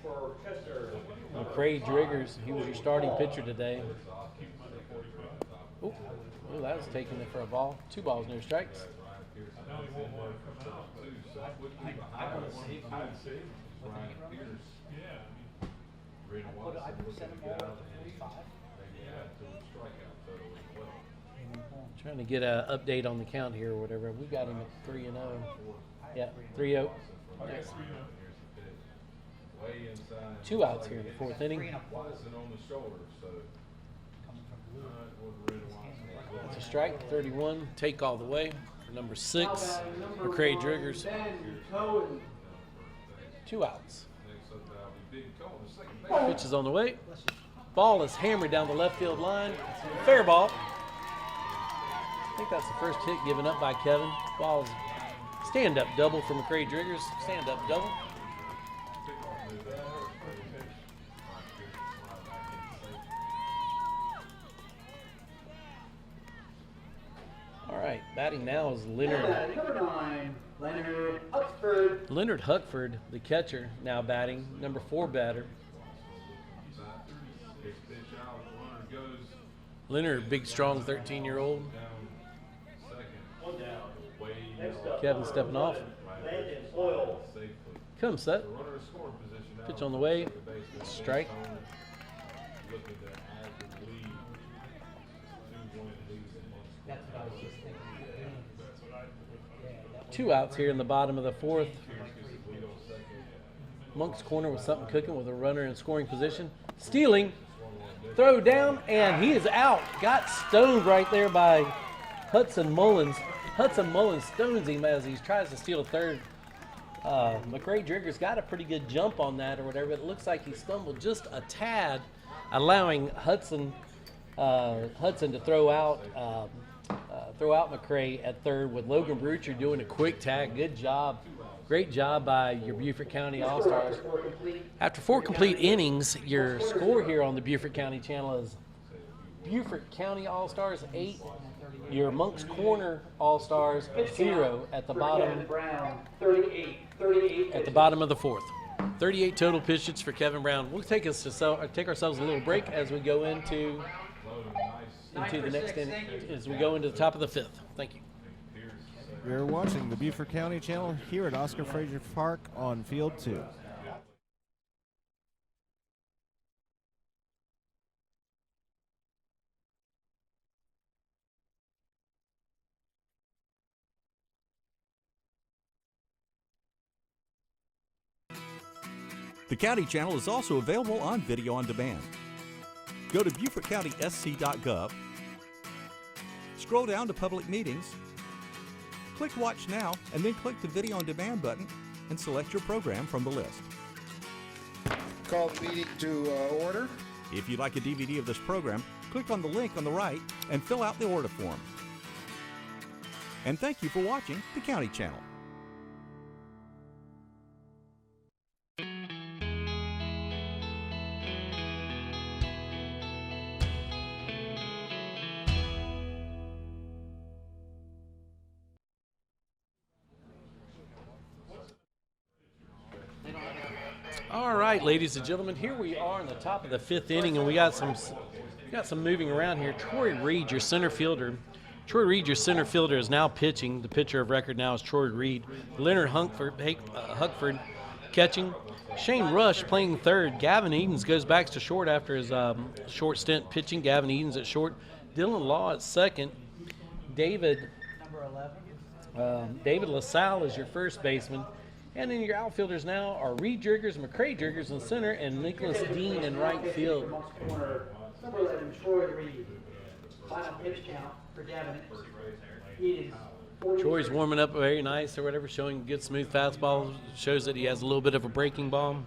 McCray Driggers. He was your starting pitcher today. Ooh, that was taking it for a ball. 2 balls, no strikes. Trying to get an update on the count here or whatever. We got him at 3-0. Yeah, 3-0. Nice. 2 outs here in the 4th inning. That's a strike, 31. Take all the way. Number 6, McCray Driggers. 2 outs. Pitch is on the way. Ball is hammered down the left field line. Fair ball. I think that's the first hit given up by Kevin. Ball's stand-up double for McCray Driggers. Stand-up double. All right, batting now is Leonard. Number 9, Leonard Huckford. Leonard Huckford, the catcher, now batting. Number 4 batter. Leonard, big, strong 13-year-old. Kevin stepping off. Come set. Pitch on the way. Strike. Two outs here in the bottom of the 4th. Moncks corner with something cooking with a runner in scoring position. Stealing. Throw down, and he is out. Got stoned right there by Hudson Mullins. Hudson Mullins stones him as he tries to steal a third. McCray Driggers got a pretty good jump on that or whatever. It looks like he stumbled just a tad, allowing Hudson to throw out McCray at third with Logan Brucher doing a quick tag. Good job. Great job by your Beaufort County All-Stars. After 4 complete innings, your score here on the Beaufort County channel is Beaufort County All-Stars 8, your Moncks Corner All-Stars 0 at the bottom. At the bottom of the 4th. 38 total pitch hits for Kevin Brown. We'll take ourselves a little break as we go into the next inning, as we go into the top of the 5th. Thank you. You're watching the Beaufort County channel here at Oscar Frazier Park on Field 2. The County Channel is also available on video on demand. Go to BeaufortCountySC.gov, scroll down to Public Meetings, click Watch Now, and then click the Video on Demand button and select your program from the list. Call the meeting to order. If you'd like a DVD of this program, click on the link on the right and fill out the order form. And thank you for watching the County Channel. All right, ladies and gentlemen, here we are in the top of the 5th inning, and we got some moving around here. Troy Reed, your center fielder. Troy Reed, your center fielder, is now pitching. The pitcher of record now is Troy Reed. Leonard Huckford catching. Shane Rush playing third. Gavin Edens goes back to short after his short stint pitching. Gavin Edens at short. Dylan Law at second. David LaSalle is your first baseman. And then your outfielders now are Reed Driggers, McCray Driggers in center, and Nicholas Dean in right field. Number 11, Troy Reed. Final pitch count for Gavin is 40. Troy's warming up very nice or whatever, showing good smooth fastball. Shows that he has a little bit of a breaking ball.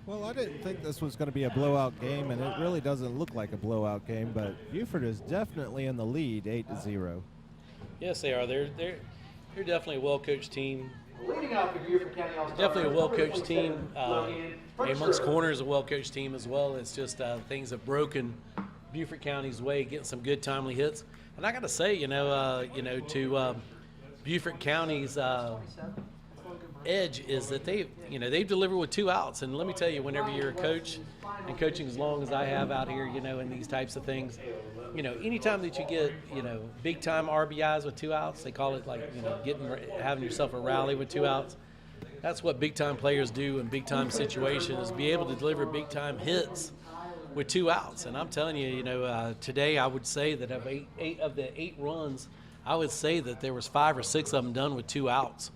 Well, I didn't think this was going to be a blowout game, and it really doesn't look like a blowout game, but Beaufort is definitely in the lead, 8-0. Yes, they are. They're definitely a well-coached team. Leading off the Beaufort County All-Star. Definitely a well-coached team. Moncks Corner is a well-coached team as well. It's just things have broken Beaufort County's way, getting some good timely hits. And I got to say, to Beaufort County's edge is that they've delivered with 2 outs. And let me tell you, whenever you're a coach and coaching as long as I have out here, in these types of things, anytime that you get, big time RBIs with 2 outs, they call it having yourself a rally with 2 outs. That's what big time players do in big time situations, is be able to deliver big time hits with 2 outs. And I'm telling you, today I would say that of eight of the 8 runs, I would say that there was 5 or 6 of them done with 2 outs.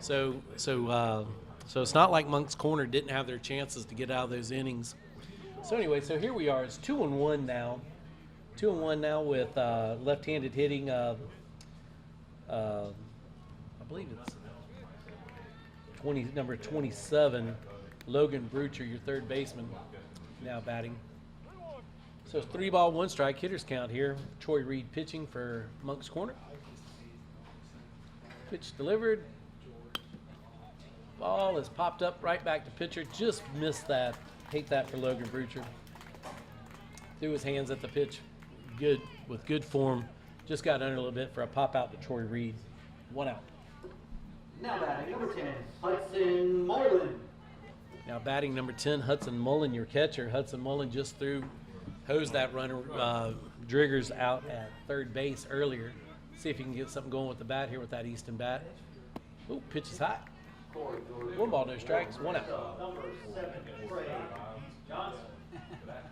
So it's not like Moncks Corner didn't have their chances to get out of those innings. So anyway, so here we are. It's 2-1 now. 2-1 now with left-handed hitting. I believe it's number 27, Logan Brucher, your third baseman, now batting. So it's 3 ball, 1 strike, hitters count here. Troy Reed pitching for Moncks Corner. Pitch delivered. Ball is popped up right back to pitcher. Just missed that. Hate that for Logan Brucher. Threw his hands at the pitch. Good, with good form. Just got under a little bit for a pop out to Troy Reed. 1 out. Now batting number 10, Hudson Mullen. Now batting number 10, Hudson Mullen, your catcher. Hudson Mullen just hosed that runner, Driggers, out at third base earlier. See if he can get something going with the bat here with that Easton bat. Ooh, pitch is high. 1 ball, no strikes, 1 out. Number 7, Trey Johnson.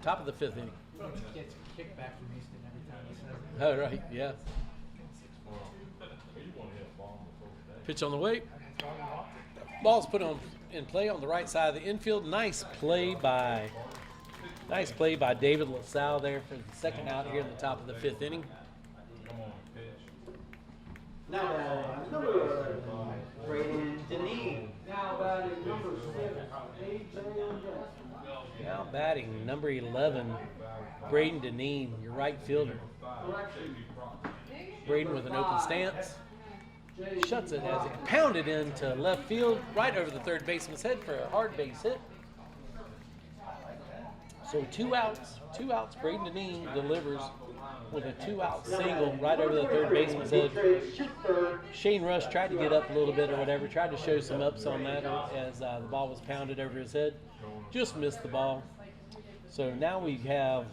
Top of the 5th inning. Gets a kickback from Easton every time he says it. Oh, right, yeah. Pitch on the way. Ball's put in play on the right side of the infield. Nice play by David LaSalle there for the 2nd out here in the top of the 5th inning. Now batting number 11, Braden Deneen. Now batting number 6, Now batting number 11, Braden Deneen, your right fielder. Braden with an open stance. Shuts it as it pounded into left field, right over the third baseman's head for a hard base hit. So 2 outs. Braden Deneen delivers with a 2-out single right over the third baseman's head. Shane Rush tried to get up a little bit or whatever, tried to show some ups on that as the ball was pounded over his head. Just missed the ball. So now we have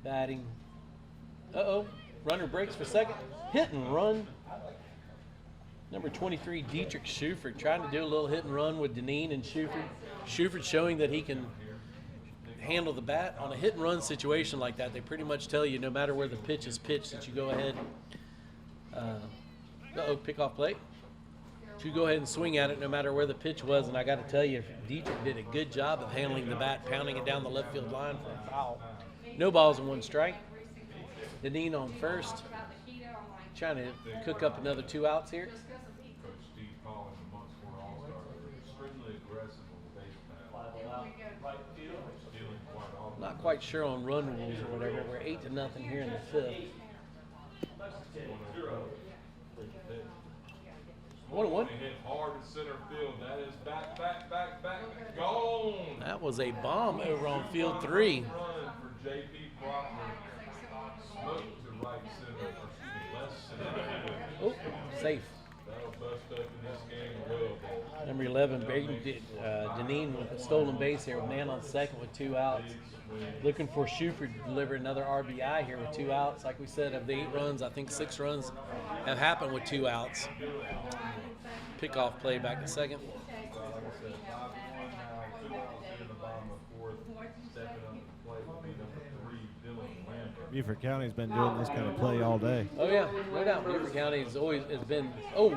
batting. Runner breaks for second. Hit and run. Number 23, Dietrich Schuford, trying to do a little hit and run with Deneen and Schuford. Schuford showing that he can handle the bat on a hit and run situation like that. They pretty much tell you no matter where the pitch is pitched that you go ahead. Pick off play. You go ahead and swing at it no matter where the pitch was, and I got to tell you, Dietrich did a good job of handling the bat, pounding it down the left field line for a foul. No balls and 1 strike. Deneen on first, trying to cook up another 2 outs here. Coach Steve Collins, the Moncks Corner All-Star, extremely aggressive on the base path. Stealing quite often. Not quite sure on run rules or whatever. We're 8-0 here in the 5th. 1-1. Hit hard in center field. That is back, gone. That was a bomb over on field 3. Run for J.P. Proctor. Smoked to right center, left center. Oh, safe. That'll bust up in this game well. Number 11, Deneen with a stolen base here. Man on second with 2 outs. Looking for Schufer to deliver another RBI here with 2 outs. Like we said, of the 8 runs, I think 6 runs have happened with 2 outs. Pickoff play back to second. Beaufort County's been doing this kind of play all day. Oh yeah, no doubt. Beaufort County has been. Oh,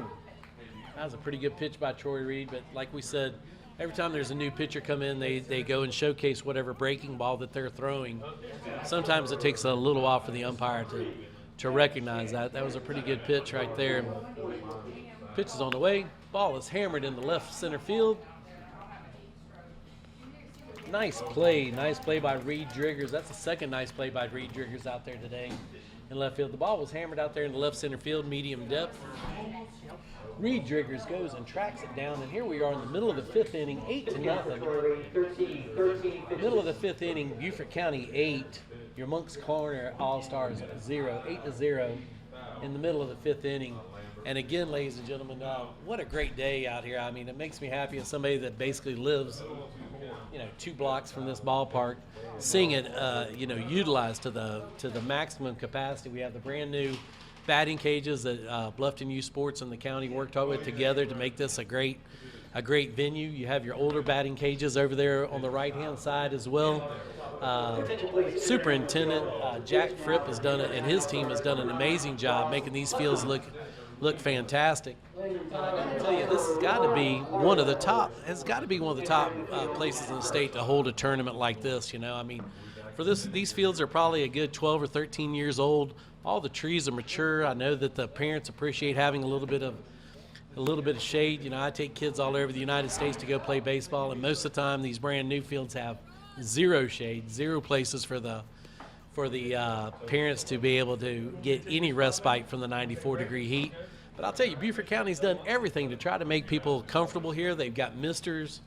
that was a pretty good pitch by Troy Reed. But like we said, every time there's a new pitcher come in, they go and showcase whatever breaking ball that they're throwing. Sometimes it takes a little while for the umpire to recognize that. That was a pretty good pitch right there. Pitch is on the way. Ball is hammered in the left center field. Nice play by Reed Driggers. That's the second nice play by Reed Driggers out there today in left field. The ball was hammered out there in the left center field, medium depth. Reed Driggers goes and tracks it down, and here we are in the middle of the 5th inning, 8-0. Middle of the 5th inning, Beaufort County 8, your Moncks Corner All-Stars 0, 8-0 in the middle of the 5th inning. And again, ladies and gentlemen, what a great day out here. I mean, it makes me happy as somebody that basically lives, 2 blocks from this ballpark, seeing it, utilized to the maximum capacity. We have the brand new batting cages that Bluffton Youth Sports and the county worked with together to make this a great venue. You have your older batting cages over there on the right-hand side as well. Superintendent Jack Fripp has done it, and his team has done an amazing job making these fields look fantastic. I gotta tell you, this has got to be one of the top. It's got to be one of the top places in the state to hold a tournament like this. I mean, for these fields are probably a good 12 or 13 years old. All the trees are mature. I know that the parents appreciate having a little bit of shade. I take kids all over the United States to go play baseball, and most of the time these brand new fields have 0 shade, 0 places for the parents to be able to get any respite from the 94-degree heat. But I'll tell you, Beaufort County's done everything to try to make people comfortable here. They've got misters,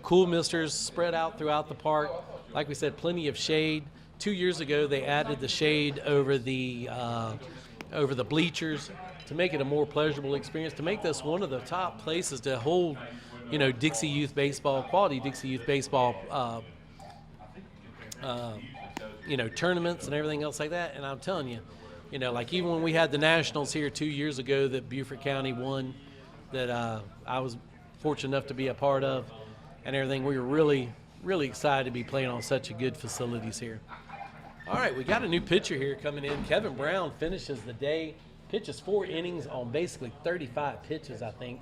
cool misters spread out throughout the park. Like we said, plenty of shade. 2 years ago, they added the shade over the bleachers to make it a more pleasurable experience, to make this one of the top places to hold, Dixie Youth Baseball, quality Dixie Youth Baseball tournaments and everything else like that. And I'm telling you, like even when we had the Nationals here 2 years ago that Beaufort County won, that I was fortunate enough to be a part of and everything, we were really, really excited to be playing on such a good facilities here. All right, we got a new pitcher here coming in. Kevin Brown finishes the day, pitches 4 innings on basically 35 pitches, I think.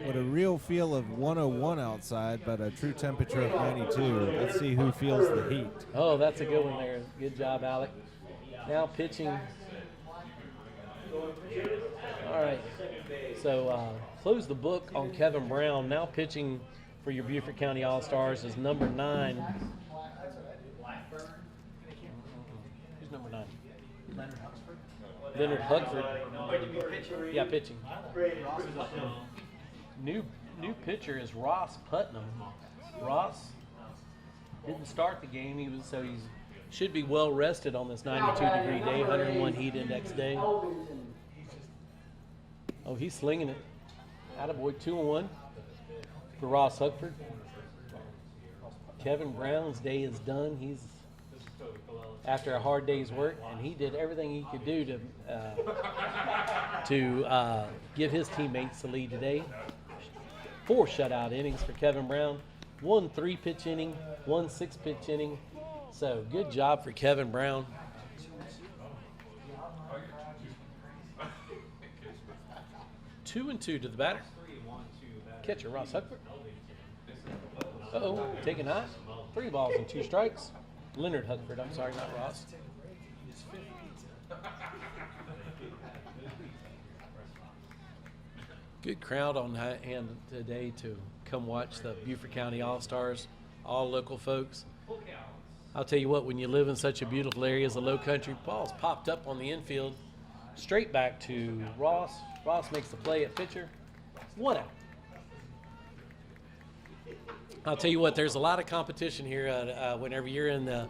With a real feel of 101 outside, but a true temperature of 92. Let's see who feels the heat. Oh, that's a good one there. Good job, Alec. Now pitching. All right. So close the book on Kevin Brown. Now pitching for your Beaufort County All-Stars is number 9. Who's number 9? Leonard Huckford. Yeah, pitching. New pitcher is Ross Putnam. Ross didn't start the game. He should be well rested on this 92-degree day, 101 heat index day. Oh, he's slinging it. Attaboy, 2-1 for Ross Huckford. Kevin Brown's day is done. He's after a hard day's work, and he did everything he could do to give his teammates the lead today. 4 shutout innings for Kevin Brown. 1 3-pitch inning, 1 6-pitch inning. So good job for Kevin Brown. 2-2 to the batter. Catcher Ross Huckford. Taking high. 3 balls and 2 strikes. Leonard Huckford, I'm sorry, not Ross. Good crowd on hand today to come watch the Beaufort County All-Stars, all local folks. I'll tell you what, when you live in such a beautiful area as the Low Country, ball's popped up on the infield, straight back to Ross. Ross makes the play at pitcher. 1 out. I'll tell you what, there's a lot of competition here whenever you're in the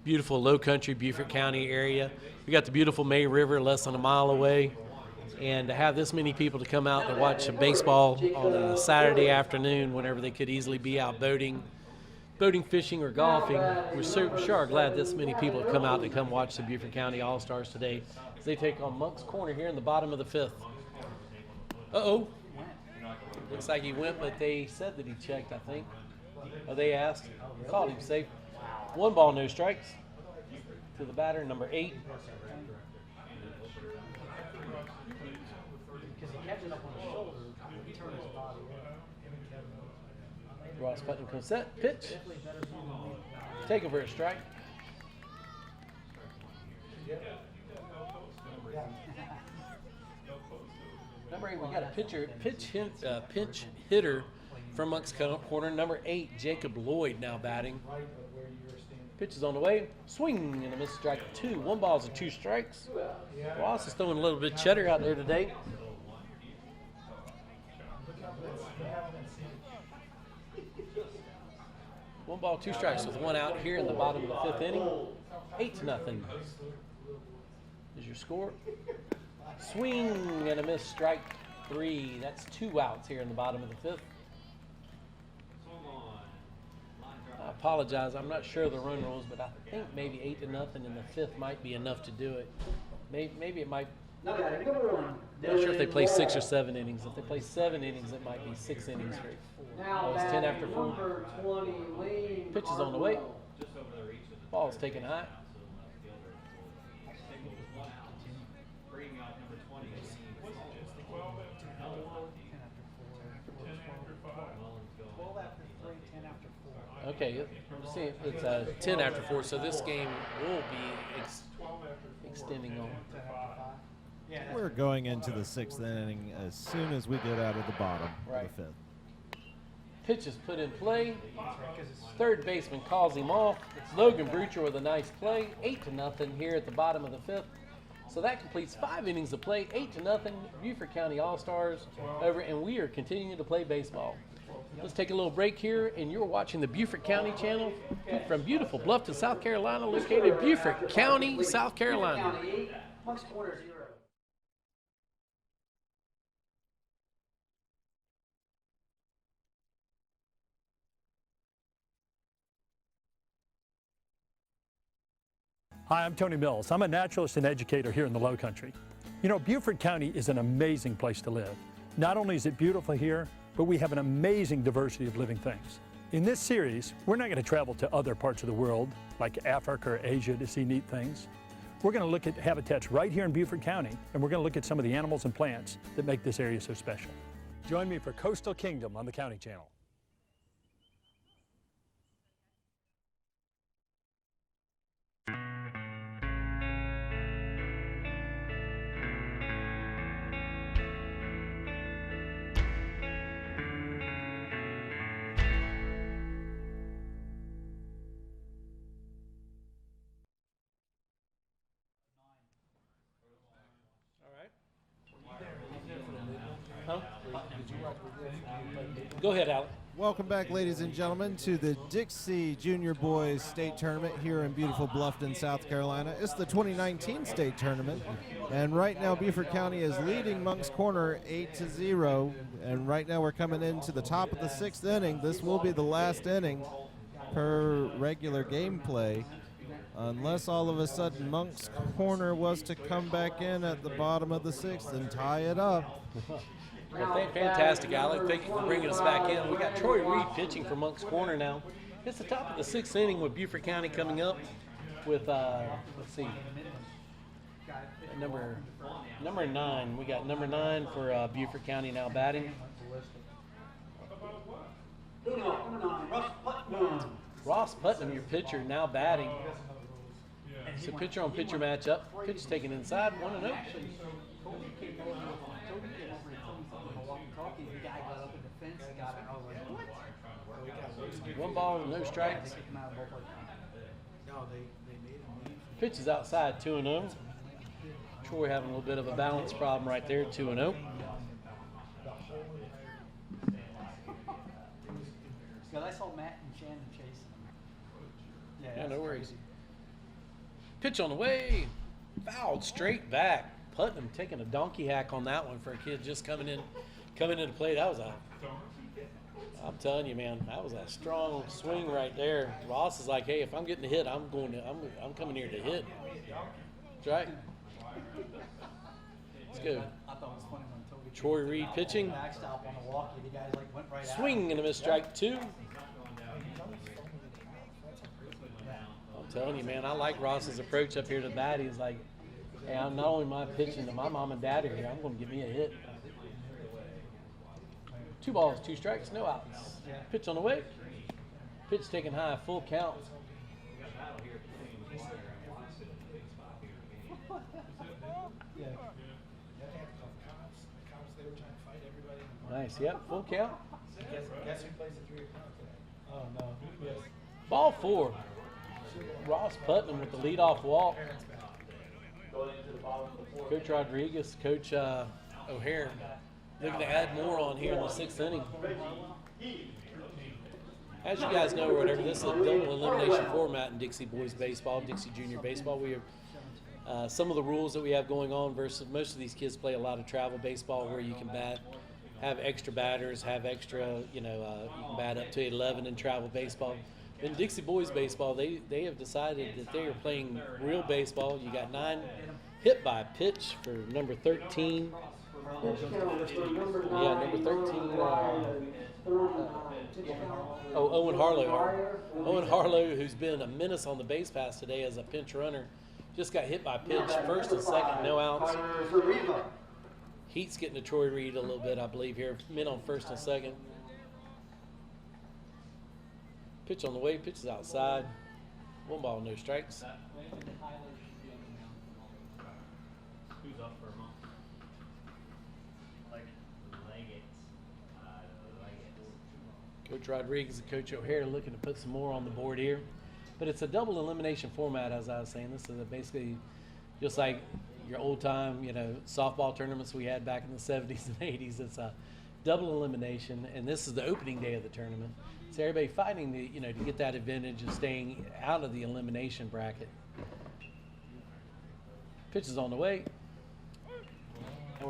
beautiful Low Country, Beaufort County area. We got the beautiful May River less than a mile away. And to have this many people to come out to watch baseball on a Saturday afternoon whenever they could easily be out boating, fishing, or golfing, we're sure are glad this many people have come out to come watch the Beaufort County All-Stars today as they take on Moncks Corner here in the bottom of the 5th. Looks like he went, but they said that he checked, I think. They asked. Called him safe. 1 ball, no strikes to the batter, number 8. Ross Putnam comes set, pitch. Taken for a strike. Number 8, we got a pinch hitter from Moncks Corner. Number 8, Jacob Lloyd now batting. Pitch is on the way. Swing and a miss, strike 2. 1 ball and 2 strikes. Ross is throwing a little bit of cheddar out there today. One ball, 2 strikes with 1 out here in the bottom of the 5th inning. 8-0 is your score. Swing and a miss, strike 3. That's 2 outs here in the bottom of the 5th. I apologize. I'm not sure of the run rules, but I think maybe 8-0 in the 5th might be enough to do it. Maybe it might. I'm not sure if they play 6 or 7 innings. If they play 7 innings, it might be 6 innings straight. It's 10 after 4. Pitch is on the way. Ball is taken high. Okay, see, it's 10 after 4, so this game will be extending on. We're going into the 6th inning as soon as we get out of the bottom of the 5th. Pitch is put in play. Third baseman calls him off. Logan Brucher with a nice play. 8-0 here at the bottom of the 5th. So that completes 5 innings of play. 8-0. Beaufort County All-Stars over, and we are continuing to play baseball. Let's take a little break here, and you're watching the Beaufort County channel from beautiful Bluffton, South Carolina, located in Beaufort County, South Carolina. Hi, I'm Tony Mills. I'm a naturalist and educator here in the Low Country. You know, Beaufort County is an amazing place to live. Not only is it beautiful here, but we have an amazing diversity of living things. In this series, we're not going to travel to other parts of the world, like Africa or Asia, to see neat things. We're going to look at habitats right here in Beaufort County, and we're going to look at some of the animals and plants that make this area so special. Join me for Coastal Kingdom on the County Channel. Go ahead, Alec. Welcome back, ladies and gentlemen, to the Dixie Junior Boys State Tournament here in beautiful Bluffton, South Carolina. It's the 2019 state tournament, and right now Beaufort County is leading Moncks Corner 8-0, and right now we're coming into the top of the 6th inning. This will be the last inning per regular gameplay, unless all of a sudden Moncks Corner was to come back in at the bottom of the 6th and tie it up. Well, fantastic, Alec. Thank you for bringing us back in. We got Troy Reed pitching for Moncks Corner now. It's the top of the 6th inning with Beaufort County coming up with, let's see, number 9. We got number 9 for Beaufort County now batting. Ross Putnam, your pitcher, now batting. So pitcher on pitcher matchup. Pitch taken inside, 1-0. 1 ball, no strikes. Pitch is outside, 2-0. Troy having a little bit of a balance problem right there, 2-0. I saw Matt and Shannon chasing him. Yeah, no worries. Pitch on the way. Fouled straight back. Putnam taking a donkey hack on that one for a kid just coming into play. That was I'm telling you, man, that was a strong swing right there. Ross is like, hey, if I'm getting a hit, I'm coming here to hit. That's right. Let's go. I thought it was funny when Toby Troy Reed pitching. backstop on the walkie. The guys like went right Swing and a miss, strike 2. I'm telling you, man, I like Ross's approach up here to bat. He's like, hey, I'm not only my pitching to my mom and dad are here, I'm going to give me a hit. 2 balls, 2 strikes, no outs. Pitch on the way. Pitch taken high, full count. Nice, yep, full count. Guess who plays at 3 o'clock today? Oh, no. Yes. Ball 4. Ross Putnam with the leadoff walk. Coach Rodriguez, Coach O'Hare looking to add more on here in the 6th inning. As you guys know, or whatever, this is a double elimination format in Dixie Boys Baseball, Dixie Junior Baseball. We have some of the rules that we have going on versus most of these kids play a lot of travel baseball where you can have extra batters, have extra, you can bat up to 11 in travel baseball. In Dixie Boys Baseball, they have decided that they are playing real baseball. You got 9 hit by pitch for number 13. Yeah, number 13. Owen Harlow. Owen Harlow, who's been a menace on the base pass today as a pinch runner, just got hit by pitch, first and second, no outs. Heat's getting to Troy Reed a little bit, I believe, here. Men on first and second. Pitch on the way, pitch is outside. 1 ball, no strikes. Who's up for a month? Coach Rodriguez and Coach O'Hare looking to put some more on the board here. But it's a double elimination format, as I was saying. This is basically just like your old time, softball tournaments we had back in the 70s and 80s. It's a double elimination, and this is the opening day of the tournament. So everybody fighting to get that advantage of staying out of the elimination bracket. Pitch is on the way. And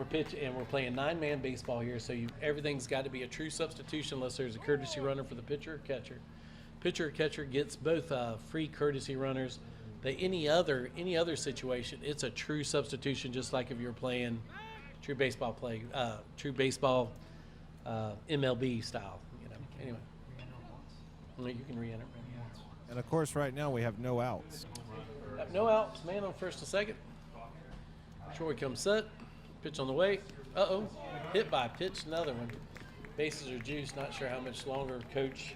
we're playing 9-man baseball here, so everything's got to be a true substitution unless there's a courtesy runner for the pitcher or catcher. Pitcher or catcher gets both free courtesy runners. But any other situation, it's a true substitution, just like if you're playing true baseball MLB style. Anyway, you can re-enter. And of course, right now we have no outs. No outs. Man on first and second. Troy comes set. Pitch on the way. Uh-oh. Hit by pitch. Another one. Bases are juiced. Not sure how much longer Coach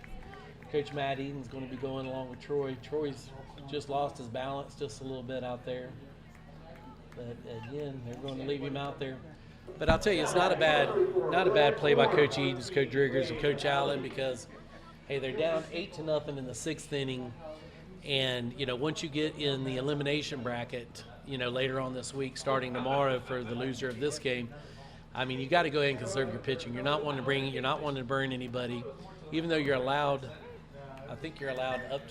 Matt Eden's going to be going along with Troy. Troy's just lost his balance just a little bit out there. But again, they're going to leave him out there. But I'll tell you, it's not a bad play by Coach Edens, Coach Driggers, and Coach Allen because, hey, they're down 8-0 in the 6th inning. And, once you get in the elimination bracket, later on this week, starting tomorrow for the loser of this game, I mean, you got to go ahead and conserve your pitching. You're not wanting to burn anybody, even though you're allowed. I think you're allowed up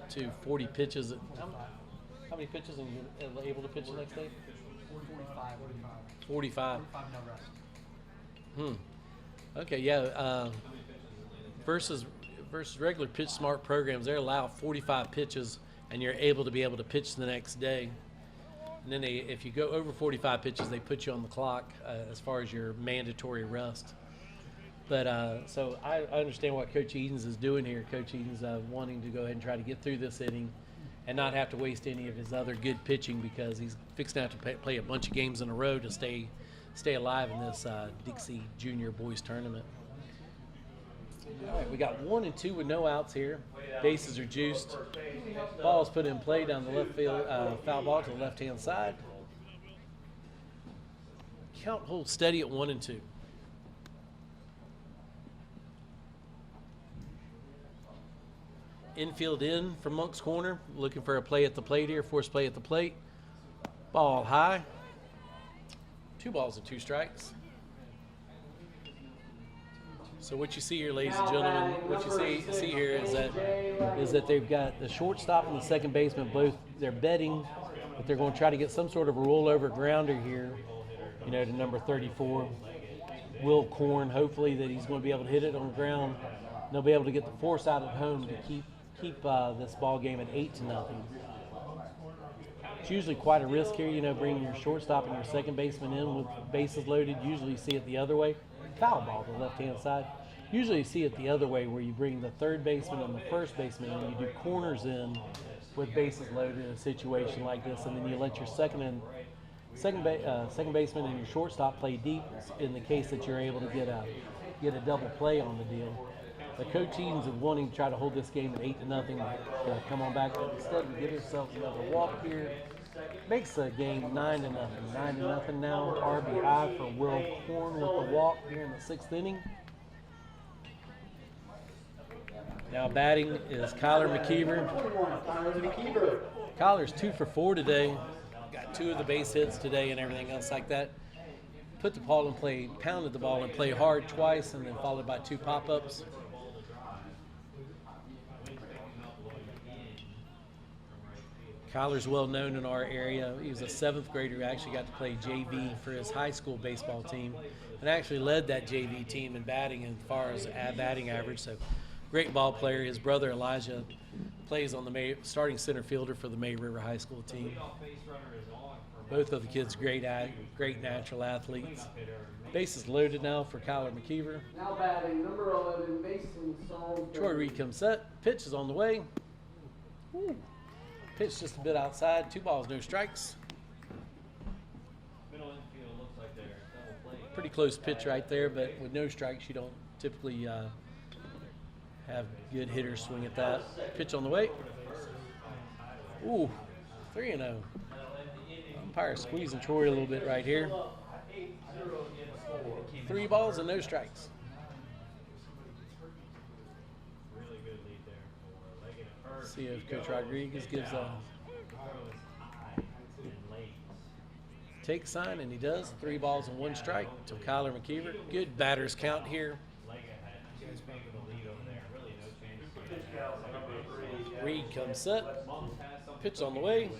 to 40 pitches. How many pitches are you able to pitch the next day? 45. No rest. Okay, yeah. Versus regular pitch smart programs, they're allowed 45 pitches, and you're able to pitch the next day. And then if you go over 45 pitches, they put you on the clock as far as your mandatory rest. But so I understand what Coach Edens is doing here. Coach Edens wanting to go ahead and try to get through this inning and not have to waste any of his other good pitching, because he's fixing to have to play a bunch of games in a row to stay alive in this Dixie Junior Boys Tournament. All right, we got 1 and 2 with no outs here. Bases are juiced. Ball's put in play down the left field, foul ball to the left-hand side. Count holds steady at 1 and 2. Infield in from Moncks corner, looking for a play at the plate here, force play at the plate. Ball high. 2 balls and 2 strikes. So what you see here, ladies and gentlemen, what you see here is that they've got the shortstop and the second baseman both, they're betting that they're going to try to get some sort of a rollover grounder here, you know, to number 34, Will Korn. Hopefully that he's going to be able to hit it on the ground. They'll be able to get the force out at home to keep this ball game at 8-0. It's usually quite a risk here, you know, bringing your shortstop and your second baseman in with bases loaded. Usually you see it the other way. Foul ball to the left-hand side. Usually you see it the other way, where you bring the third baseman and the first baseman and you do corners in with bases loaded in a situation like this, and then you let your second baseman and your shortstop play deep in the case that you're able to get a double play on the deal. The Coach Edens is wanting to try to hold this game at 8-0, come on back, but instead we get ourselves another walk here. Makes the game 9-0. 9-0 now. RBI for Will Korn with the walk here in the 6th inning. Now batting is Kyler McKeever. Kyler's 2 for 4 today. Got 2 of the base hits today and everything else like that. Put the ball in play, pounded the ball in play hard twice, and then followed by 2 pop-ups. Kyler's well known in our area. He was a 7th grader who actually got to play JV for his high school baseball team, and actually led that JV team in batting as far as batting average. So, great ball player. His brother Elijah plays on the starting center fielder for the May River High School team. Both of the kids great natural athletes. Bases loaded now for Kyler McKeever. Now batting, number 11, Mason Song. Troy Reed comes set. Pitch is on the way. Ooh. Pitch just a bit outside. 2 balls, no strikes. Middle infield looks like they're double play. Pretty close pitch right there, but with no strikes, you don't typically have good hitters swing at that. Pitch on the way. Ooh, 3-0. Umpire squeezing Troy a little bit right here. 3 balls and no strikes. See if Coach Rodriguez gives a take sign, and he does. 3 balls and 1 strike to Kyler McKeever. Good batter's count here. Reed comes set. Pitch on the way.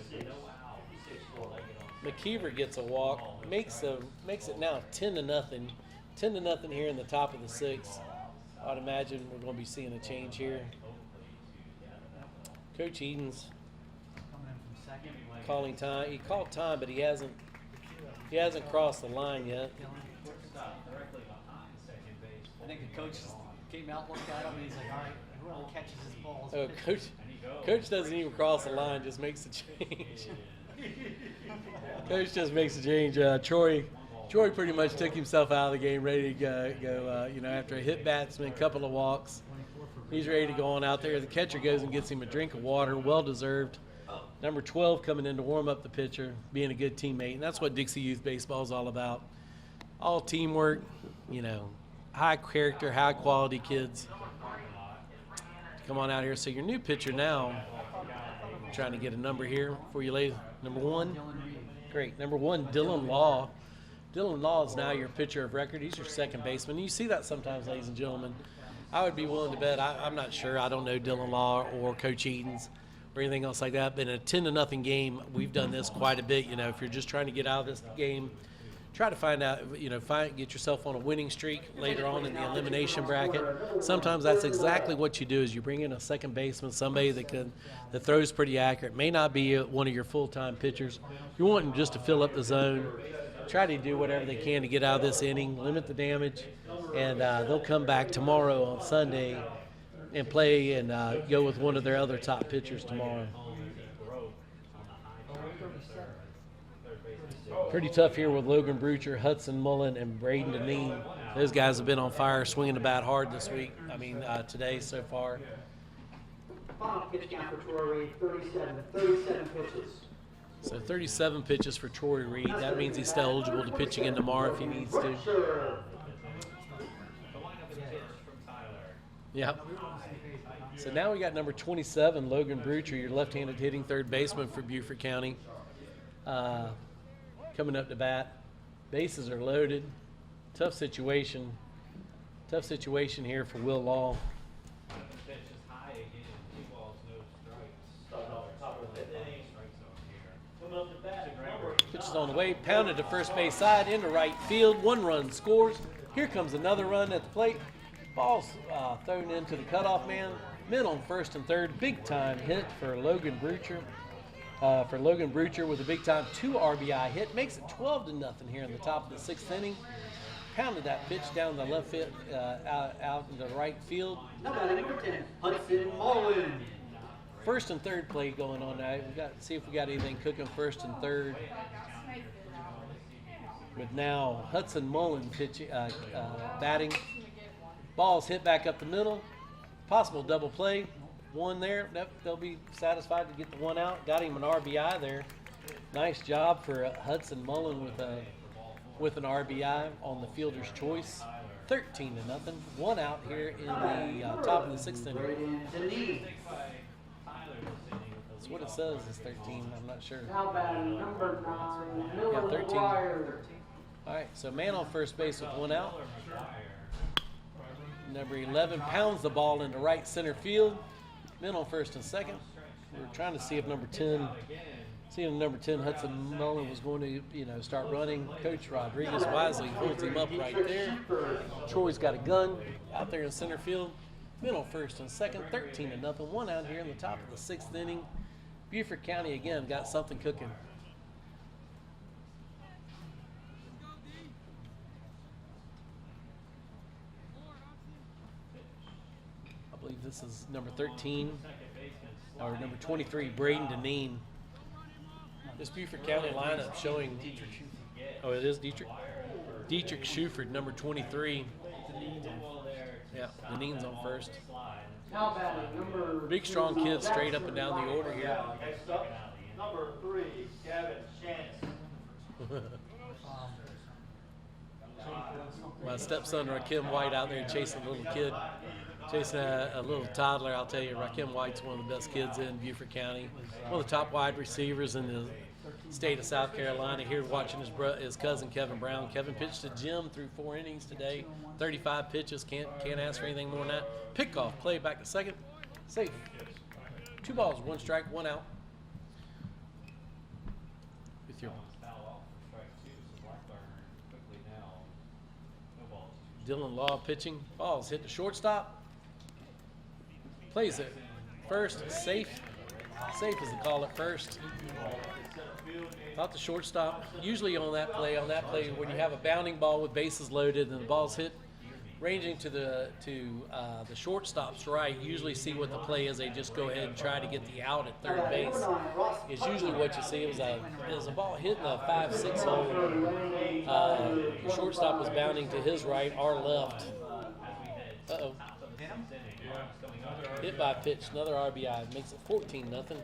McKeever gets a walk. Makes it now 10-0. 10-0 here in the top of the 6th. I'd imagine we're going to be seeing a change here. Coach Edens calling time. He called time, but he hasn't crossed the line yet. I think the coach came out, looked at him, and he's like, all right, everyone catches his balls. Oh, Coach doesn't even cross the line, just makes a change. Coach just makes a change. Troy pretty much took himself out of the game, ready to go after a hit batsman, couple of walks. He's ready to go on out there. The catcher goes and gets him a drink of water, well-deserved. Number 12 coming in to warm up the pitcher, being a good teammate. And that's what Dixie Youth Baseball is all about. All teamwork, high character, high-quality kids. Come on out here. So your new pitcher now, I'm trying to get a number here for you ladies. Number 1. Great. Number 1, Dylan Law. Dylan Law is now your pitcher of record. He's your second baseman. You see that sometimes, ladies and gentlemen. I would be willing to bet. I'm not sure. I don't know Dylan Law or Coach Edens or anything else like that. But in a 10-0 game, we've done this quite a bit. If you're just trying to get out of this game, try to find out, get yourself on a winning streak later on in the elimination bracket. Sometimes that's exactly what you do is you bring in a second baseman, somebody that throws pretty accurate, may not be one of your full-time pitchers. You're wanting just to fill up the zone, try to do whatever they can to get out of this inning, limit the damage, and they'll come back tomorrow on Sunday and play and go with one of their other top pitchers tomorrow. Pretty tough here with Logan Brucher, Hudson Mullen, and Braden Deneen. Those guys have been on fire, swinging the bat hard this week. Today so far. Final pitch count for Troy Reed, 37 pitches. So 37 pitches for Troy Reed. That means he's still eligible to pitch again tomorrow if he needs to. Yep. So now we got number 27, Logan Brucher, your left-handed hitting third baseman for Beaufort County. Coming up to bat. Bases are loaded. Tough situation here for Will Law. Pitch is on the way, pounded to first base side, into right field. 1 run scores. Here comes another run at the plate. Ball's thrown into the cutoff man. Men on first and third. Big time hit for Logan Brucher. With a big time 2 RBI hit, makes it 12-0 here in the top of the 6th inning. Pounded that pitch down the left field, out into the right field. Now batting number 10, Hudson Mullen. First and third play going on now. We got see if we got anything cooking first and third. With now Hudson Mullen batting. Ball's hit back up the middle. Possible double play. 1 there. They'll be satisfied to get the 1 out. Got him an RBI there. Nice job for Hudson Mullen with an RBI on the fielder's choice. 13-0. 1 out here in the top of the 6th inning. That's what it says is 13. I'm not sure. Now batting number 9, Miller. Yeah, 13. All right, so man on first base with 1 out. Number 11 pounds the ball into right center field. Men on first and second. We were trying to see if number 10 Hudson Mullen was going to start running. Coach Rodriguez wisely holds him up right there. Troy's got a gun out there in center field. Men on first and second. 13-0. 1 out here in the top of the 6th inning. Beaufort County again got something cooking. I believe this is number 13 or number 23, Braden Deneen. This Beaufort County lineup showing oh, it is Dietrich Schuford, number 23. Yeah, Deneen's on first. Now batting number Big strong kids straight up and down the order here. Next up, number 3, Gavin Shannon. My stepson Rakim White out there chasing a little kid, chasing a little toddler. I'll tell you, Rakim White's one of the best kids in Beaufort County, one of the top wide receivers in the state of South Carolina. Here watching his cousin Kevin Brown. Kevin pitched to Jim through 4 innings today, 35 pitches. Can't ask for anything more than that. Pickoff play back to second, safe. 2 balls, 1 strike, 1 out. With your Dylan Law pitching. Ball's hit to shortstop. Plays it first, safe. Safe is the call at first. Not the shortstop. Usually on that play, when you have a bounding ball with bases loaded and the ball's hit ranging to the shortstop's right, usually see what the play is. They just go ahead and try to get the out at third base. It's usually what you see. It was a ball hitting a 5-6 hole. The shortstop was bounding to his right, our left. Uh-oh. Hit by pitch, another RBI, makes it 14-0.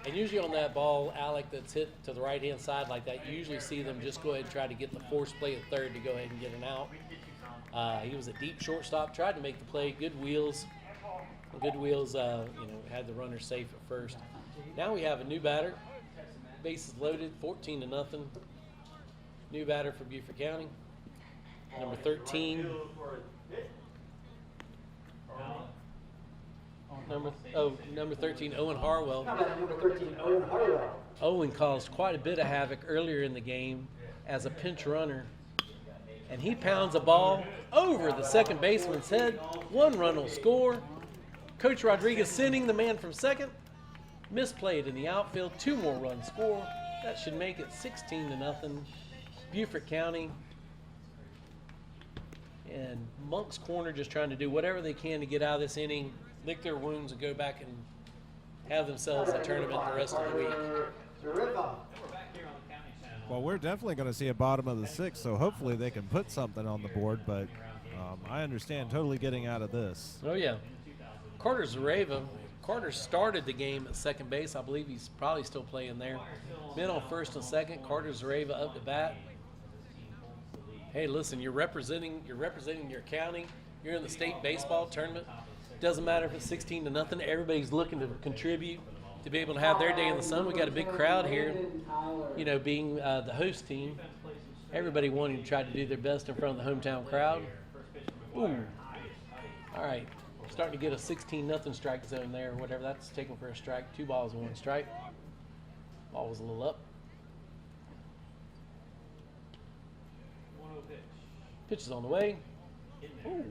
And usually on that ball, Alec, that's hit to the right-hand side like that, you usually see them just go ahead and try to get the force play at third to go ahead and get an out. He was a deep shortstop, tried to make the play, good wheels. Had the runner safe at first. Now we have a new batter. Bases loaded, 14-0. New batter for Beaufort County. Number 13. Number 13, Owen Harwell. Number 13, Owen Harwell. Owen caused quite a bit of havoc earlier in the game. as a pinch runner. And he pounds a ball over the second baseman's head. 1 run will score. Coach Rodriguez sending the man from second. Misplayed in the outfield. 2 more runs score. That should make it 16-0. Beaufort County. And Moncks Corner just trying to do whatever they can to get out of this inning, lick their wounds, and go back and have themselves a tournament the rest of the week. Well, we're definitely going to see a bottom of the 6th, so hopefully they can put something on the board, but I understand totally getting out of this. Oh, yeah. Carter Zareva. Carter started the game at second base. I believe he's probably still playing there. Been on first and second. Carter Zareva up to bat. Hey, listen, you're representing your county. You're in the state baseball tournament. Doesn't matter if it's 16-0. Everybody's looking to contribute to be able to have their day in the sun. We got a big crowd here, you know, being the host team. Everybody wanting to try to do their best in front of the hometown crowd. Ooh. All right. Starting to get a 16-0 strike zone there, or whatever. That's taken for a strike. 2 balls and 1 strike. Ball was a little up. Pitch is on the way. Ooh.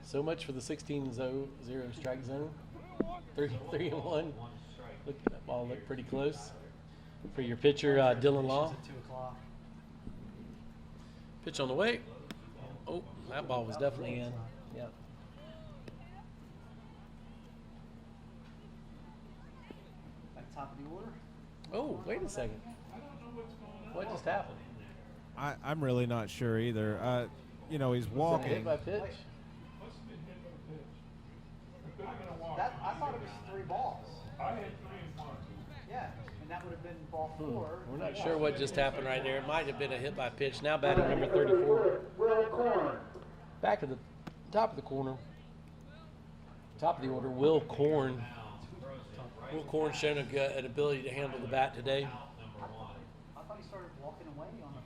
So much for the 16-0 strike zone. 3-1. Look, that ball looked pretty close. For your pitcher, Dylan Law. Pitch on the way. Oh, that ball was definitely in. Yeah. Top of the order. Oh, wait a second. What just happened? I'm really not sure either. You know, he's walking. Hit by pitch? I thought it was 3 balls. Yeah, and that would have been ball 4. We're not sure what just happened right there. It might have been a hit by pitch. Now batting number 34. Back at the top of the corner. Top of the order, Will Korn. Will Korn shown an ability to handle the bat today. I thought he started walking away on the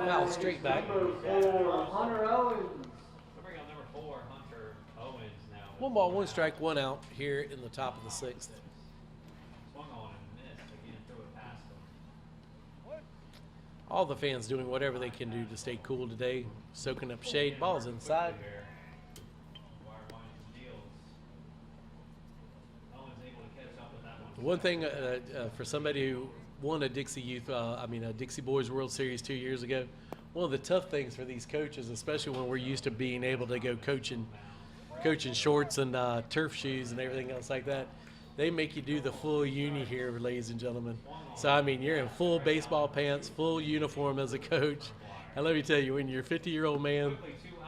Foul straight back. Hunter Owens. 1 ball, 1 strike, 1 out here in the top of the 6th. All the fans doing whatever they can do to stay cool today, soaking up shade. Ball's inside. One thing for somebody who won a Dixie Dixie Boys World Series 2 years ago, one of the tough things for these coaches, especially when we're used to being able to go coaching shorts and turf shoes and everything else like that, they make you do the full uni here, ladies and gentlemen. So, I mean, you're in full baseball pants, full uniform as a coach. And let me tell you, when you're a 50-year-old man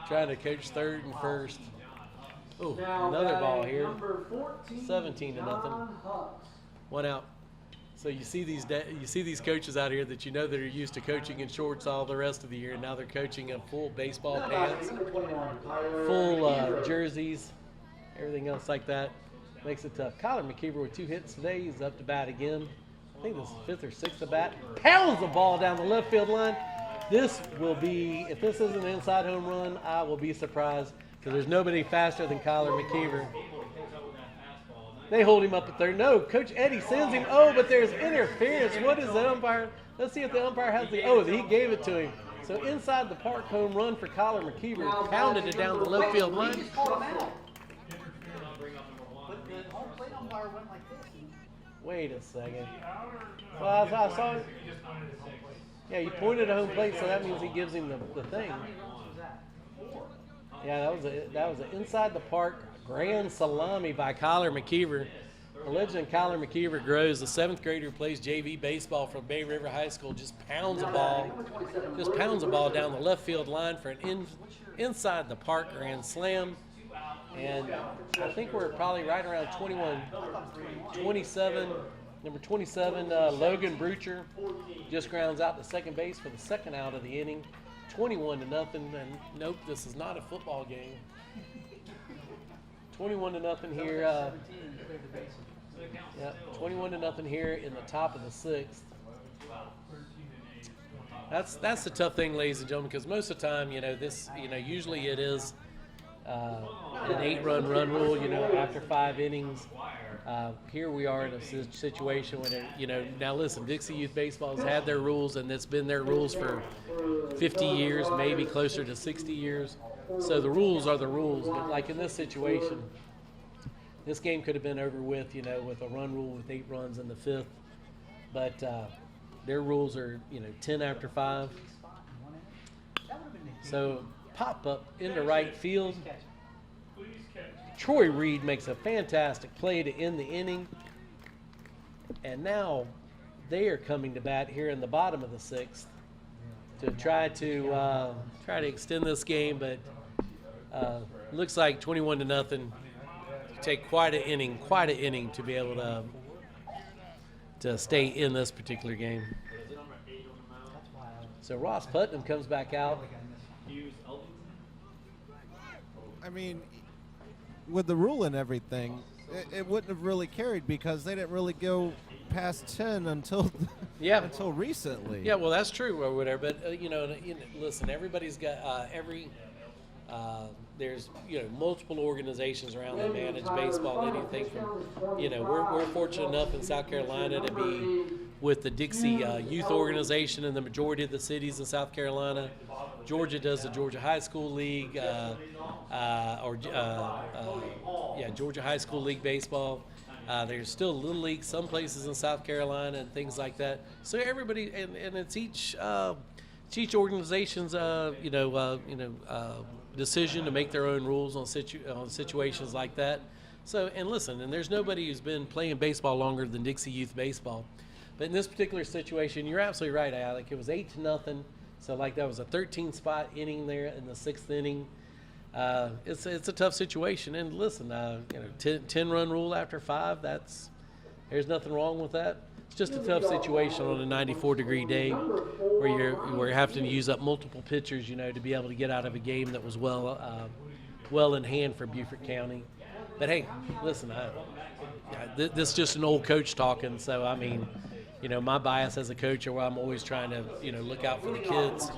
trying to coach third and first, oh, another ball here, 17-0. 1 out. So you see these coaches out here that you know that are used to coaching in shorts all the rest of the year, and now they're coaching in full baseball pants, full jerseys, everything else like that. Makes it tough. Kyler McKeever with 2 hits today. He's up to bat again. I think this is 5th or 6th at bat. Pounds the ball down the left field line. This will be, if this isn't an inside home run, I will be surprised, because there's nobody faster than Kyler McKeever. They hold him up at third. No, Coach Eddie sends him. Oh, but there's interference. What is the umpire? Let's see if the umpire has the. Oh, he gave it to him. So inside the park home run for Kyler McKeever. Pounded it down the left field line. Wait a second. Well, I saw it. Yeah, he pointed at home plate, so that means he gives him the thing. Yeah, that was an inside the park grand salami by Kyler McKeever. The legend Kyler McKeever grows. The 7th grader who plays JV baseball from Bay River High School just pounds a ball down the left field line for an inside the park grand slam. And I think we're probably right around 27. Number 27, Logan Brucher just grounds out to second base for the 2nd out of the inning. 21-0. And nope, this is not a football game. 21-0 here. 21-0 here in the top of the 6th. That's the tough thing, ladies and gentlemen, because most of the time, usually it is an 8-run run rule, after 5 innings. Here we are in a situation where, now listen, Dixie Youth Baseball has had their rules, and it's been their rules for 50 years, maybe closer to 60 years. So the rules are the rules. But like in this situation, this game could have been over with, with a run rule with 8 runs in the 5th. But their rules are, 10 after 5. So pop up into right field. Troy Reed makes a fantastic play to end the inning. And now they are coming to bat here in the bottom of the 6th to try to extend this game, but looks like 21-0. Take quite an inning to be able to stay in this particular game. So Ross Putnam comes back out. I mean, with the rule and everything, it wouldn't have really carried because they didn't really go past 10 until recently. Yeah, well, that's true or whatever. But listen, everybody's got there's multiple organizations around that manage baseball. Anything from we're fortunate enough in South Carolina to be with the Dixie Youth Organization in the majority of the cities in South Carolina. Georgia does the Georgia High School League, Georgia High School League baseball. There's still Little League some places in South Carolina and things like that. So everybody, and it's each organization's decision to make their own rules on situations like that. So, and listen, and there's nobody who's been playing baseball longer than Dixie Youth Baseball. But in this particular situation, you're absolutely right, Alec. It was 8-0. So, that was a 13-spot inning there in the 6th inning. It's a tough situation. And listen, 10-run rule after 5, there's nothing wrong with that. It's just a tough situation on a 94-degree day where you're having to use up multiple pitchers, to be able to get out of a game that was well in hand for Beaufort County. But hey, listen, this is just an old coach talking. So I mean, my bias as a coach, or I'm always trying to look out for the kids.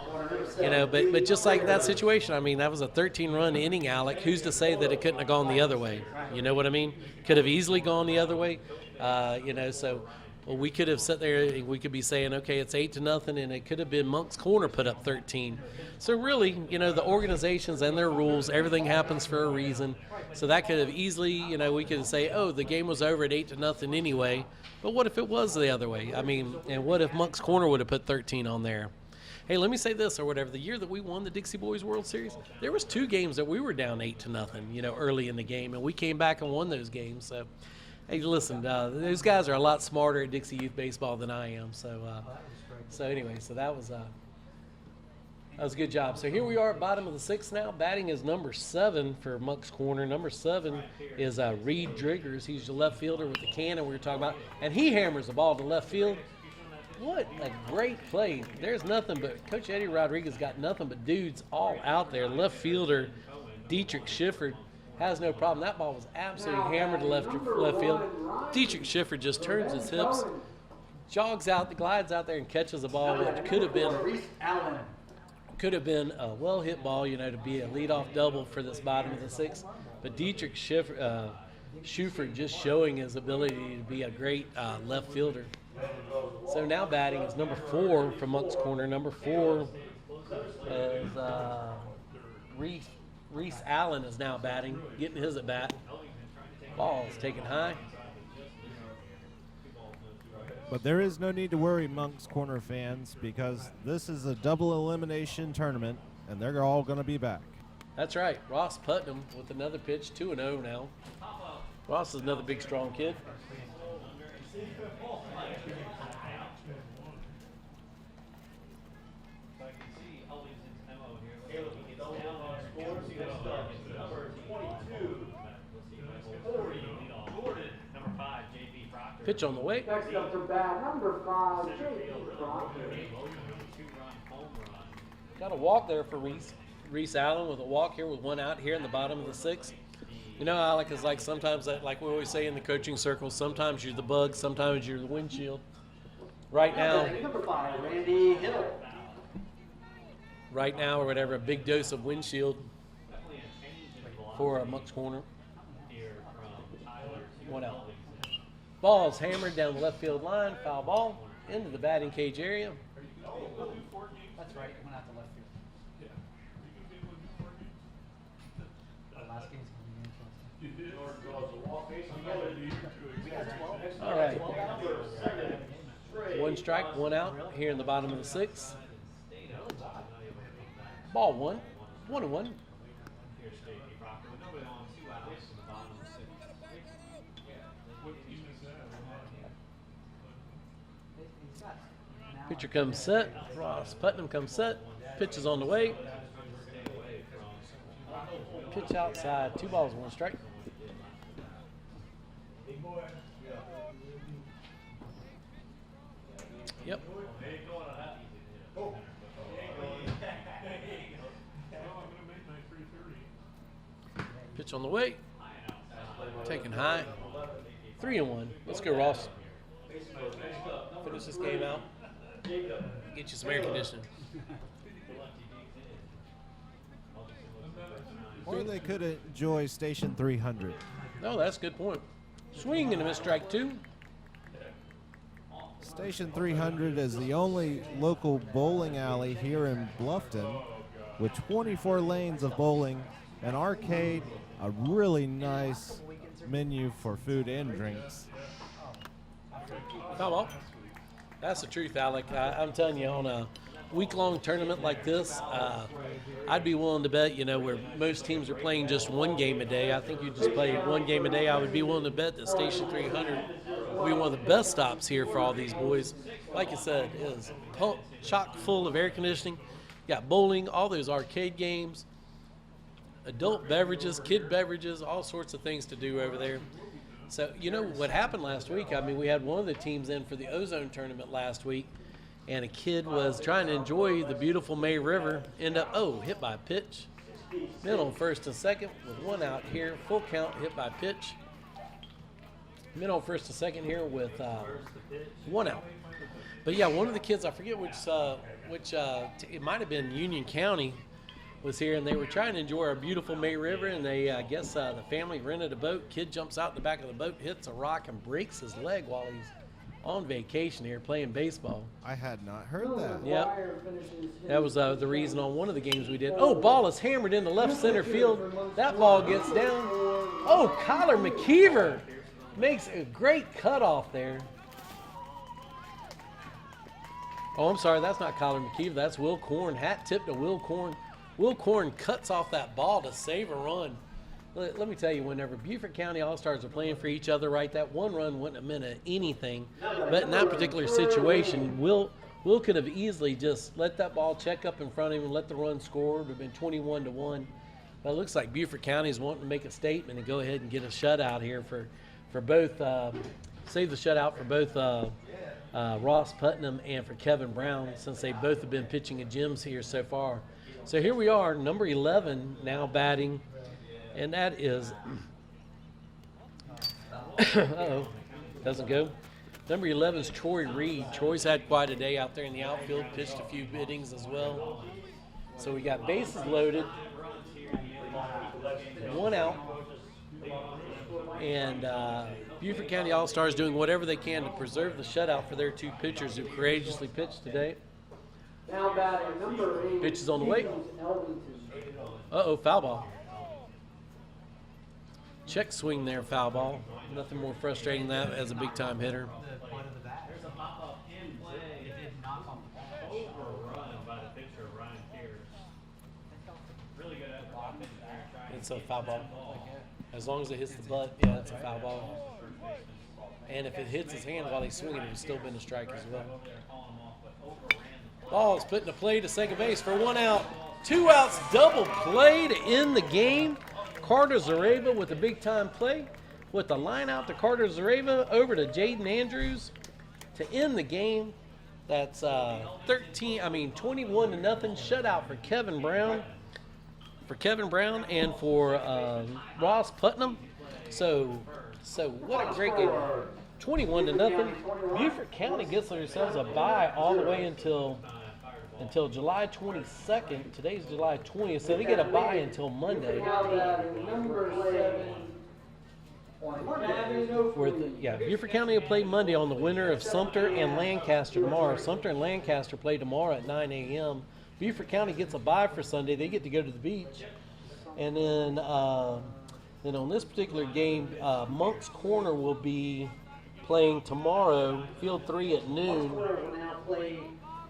But just like that situation, I mean, that was a 13-run inning, Alec. Who's to say that it couldn't have gone the other way? You know what I mean? Could have easily gone the other way. So. Well, we could have sat there and we could be saying, okay, it's 8-0, and it could have been Moncks Corner put up 13. So really, the organizations and their rules, everything happens for a reason. So that could have easily, we could say, oh, the game was over at 8-0 anyway. But what if it was the other way? I mean, and what if Moncks Corner would have put 13 on there? Hey, let me say this or whatever. The year that we won the Dixie Boys World Series, there was 2 games that we were down 8-0, early in the game, and we came back and won those games. So. Hey, listen, those guys are a lot smarter at Dixie Youth Baseball than I am. So anyway, that was a good job. So here we are at bottom of the 6th now. Batting is number 7 for Moncks Corner. Number 7 is Reed Driggers. He's the left fielder with the cannon we were talking about. And he hammers the ball to left field. What a great play. There's nothing but – Coach Eddie Rodriguez got nothing but dudes all out there. Left fielder Dietrich Schifford has no problem. That ball was absolutely hammered to left field. Dietrich Schiffer just turns his hips, glides out there and catches the ball, which could have been a well-hit ball, to be a leadoff double for this bottom of the 6th. But Dietrich Schiffer just showing his ability to be a great left fielder. So now batting is number 4 from Moncks Corner. Number 4 is Reese Allen is now batting, getting his at bat. Ball is taken high. But there is no need to worry, Moncks Corner fans, because this is a double elimination tournament, and they're all going to be back. That's right. Ross Putnam with another pitch, 2-0 now. Ross is another big, strong kid. Pitch on the way. Next up to bat, number 5, J.B. Proctor. Got a walk there for Reese Allen with a walk here with 1 out here in the bottom of the 6th. Alec, is like sometimes, like we always say in the coaching circle, sometimes you're the bug, sometimes you're the windshield. Right now, Number 5, Randy Hill. Right now, or whatever, a big dose of windshield. for Moncks corner. 1 out. Ball is hammered down the left field line. Foul ball into the batting cage area. That's right, it went out to left field. Last game's going to be interesting. All right. 1 strike, 1 out here in the bottom of the 6th. Ball 1, 1-1. Pitcher comes set. Ross Putnam comes set. Pitch is on the way. Pitch outside. 2 balls, 1 strike. Yep. Pitch on the way. Taken high. 3-1. Let's go, Ross. Finish this game out. Get you some air conditioning. Or they could enjoy Station 300. No, that's a good point. Swing and a miss, strike 2. Station 300 is the only local bowling alley here in Bluffton with 24 lanes of bowling, an arcade, a really nice menu for food and drinks. Foul ball. That's the truth, Alec. I'm telling you, on a week-long tournament like this, I'd be willing to bet, where most teams are playing just 1 game a day. I think you just play 1 game a day. I would be willing to bet that Station 300 will be one of the best stops here for all these boys. Like I said, it is chock full of air conditioning. You got bowling, all those arcade games, adult beverages, kid beverages, all sorts of things to do over there. So, what happened last week, we had one of the teams in for the Ozone tournament last week, and a kid was trying to enjoy the beautiful May River, hit by a pitch. Middle, first and second with 1 out here. Full count, hit by pitch. Middle, first and second here with 1 out. But yeah, one of the kids, I forget which it might have been Union County, was here, and they were trying to enjoy our beautiful May River, and they, the family rented a boat. Kid jumps out the back of the boat, hits a rock, and breaks his leg while he's on vacation here playing baseball. I had not heard that. Yep. That was the reason on one of the games we did. Oh, ball is hammered into left center field. That ball gets down. Oh, Kyler McKeever makes a great cutoff there. Oh, I'm sorry, that's not Kyler McKeever. That's Will Korn. Hat tip to Will Korn. Will Korn cuts off that ball to save a run. Let me tell you, whenever Beaufort County All-Stars are playing for each other, right, that 1 run wouldn't have meant anything. But in that particular situation, Will could have easily just let that ball check up in front of him and let the run score. It would have been 21-1. But it looks like Beaufort County is wanting to make a statement and go ahead and get a shutout here for both, save the shutout for both Ross Putnam and for Kevin Brown, since they both have been pitching at gyms here so far. So here we are, number 11 now batting, and that is, doesn't go. Number 11 is Troy Reed. Troy's had quite a day out there in the outfield, pitched a few innings as well. So we got bases loaded, 1 out, and Beaufort County All-Stars doing whatever they can to preserve the shutout for their 2 pitchers who courageously pitched today. Now batting number 8. Pitch is on the way. Foul ball. Check swing there, foul ball. Nothing more frustrating than that as a big-time hitter. It's a foul ball. As long as it hits the butt, yeah, it's a foul ball. And if it hits his hand while he's swinging, it would still been a strike as well. Ball is put into play to second base for 1 out. 2 outs, double play to end the game. Carter Zareba with a big-time play. With the line out to Carter Zareba over to Jaden Andrews to end the game. That's 21-0 shutout for Kevin Brown. And for Ross Putnam. So what a great game. 21-0. Beaufort County gets themselves a bye all the way until until July 22nd. Today's July 20th, so they get a bye until Monday. Beaufort County will play Monday on the winner of Sumter and Lancaster tomorrow. Sumter and Lancaster play tomorrow at 9 a.m. Beaufort County gets a bye for Sunday. They get to go to the beach. And then on this particular game, Moncks Corner will be playing tomorrow, Field 3 at noon.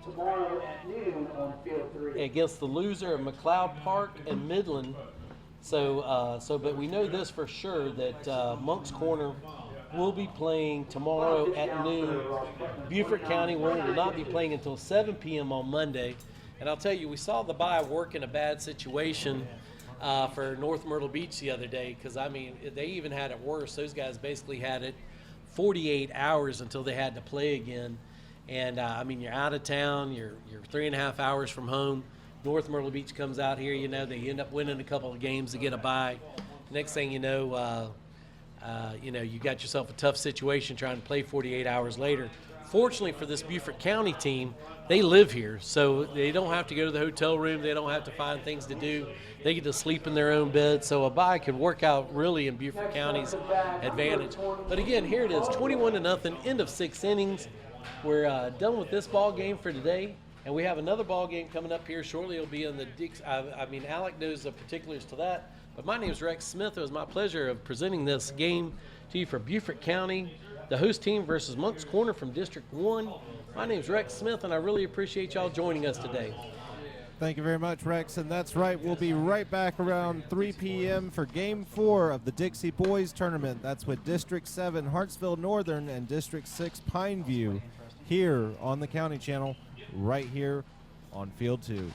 Tomorrow at noon on Field 3. Against the loser of McLeod Park and Midland. But we know this for sure that Moncks Corner will be playing tomorrow at noon. Beaufort County will not be playing until 7 p.m. on Monday. And I'll tell you, we saw the bye work in a bad situation for North Myrtle Beach the other day, because, I mean, they even had it worse. Those guys basically had it 48 hours until they had to play again. And, I mean, you're out of town, you're 3.5 hours from home. North Myrtle Beach comes out here, you know, they end up winning a couple of games to get a bye. Next thing you know, you got yourself a tough situation trying to play 48 hours later. Fortunately for this Beaufort County team, they live here, so they don't have to go to the hotel room. They don't have to find things to do. They get to sleep in their own bed, so a bye could work out really in Beaufort County's advantage. But again, here it is, 21-0, end of 6 innings. We're done with this ball game for today, and we have another ball game coming up here shortly. It'll be in the Dixie. Alec knows the particulars to that, but my name is Rex Smith. It was my pleasure of presenting this game to you for Beaufort County, the host team versus Moncks Corner from District 1. My name is Rex Smith, and I really appreciate y'all joining us today. Thank you very much, Rex. And that's right, we'll be right back around 3 p.m. for Game 4 of the Dixie Boys Tournament. That's with District 7 Hartsville Northern and District 6 Pineview here on the County Channel, right here on Field 2.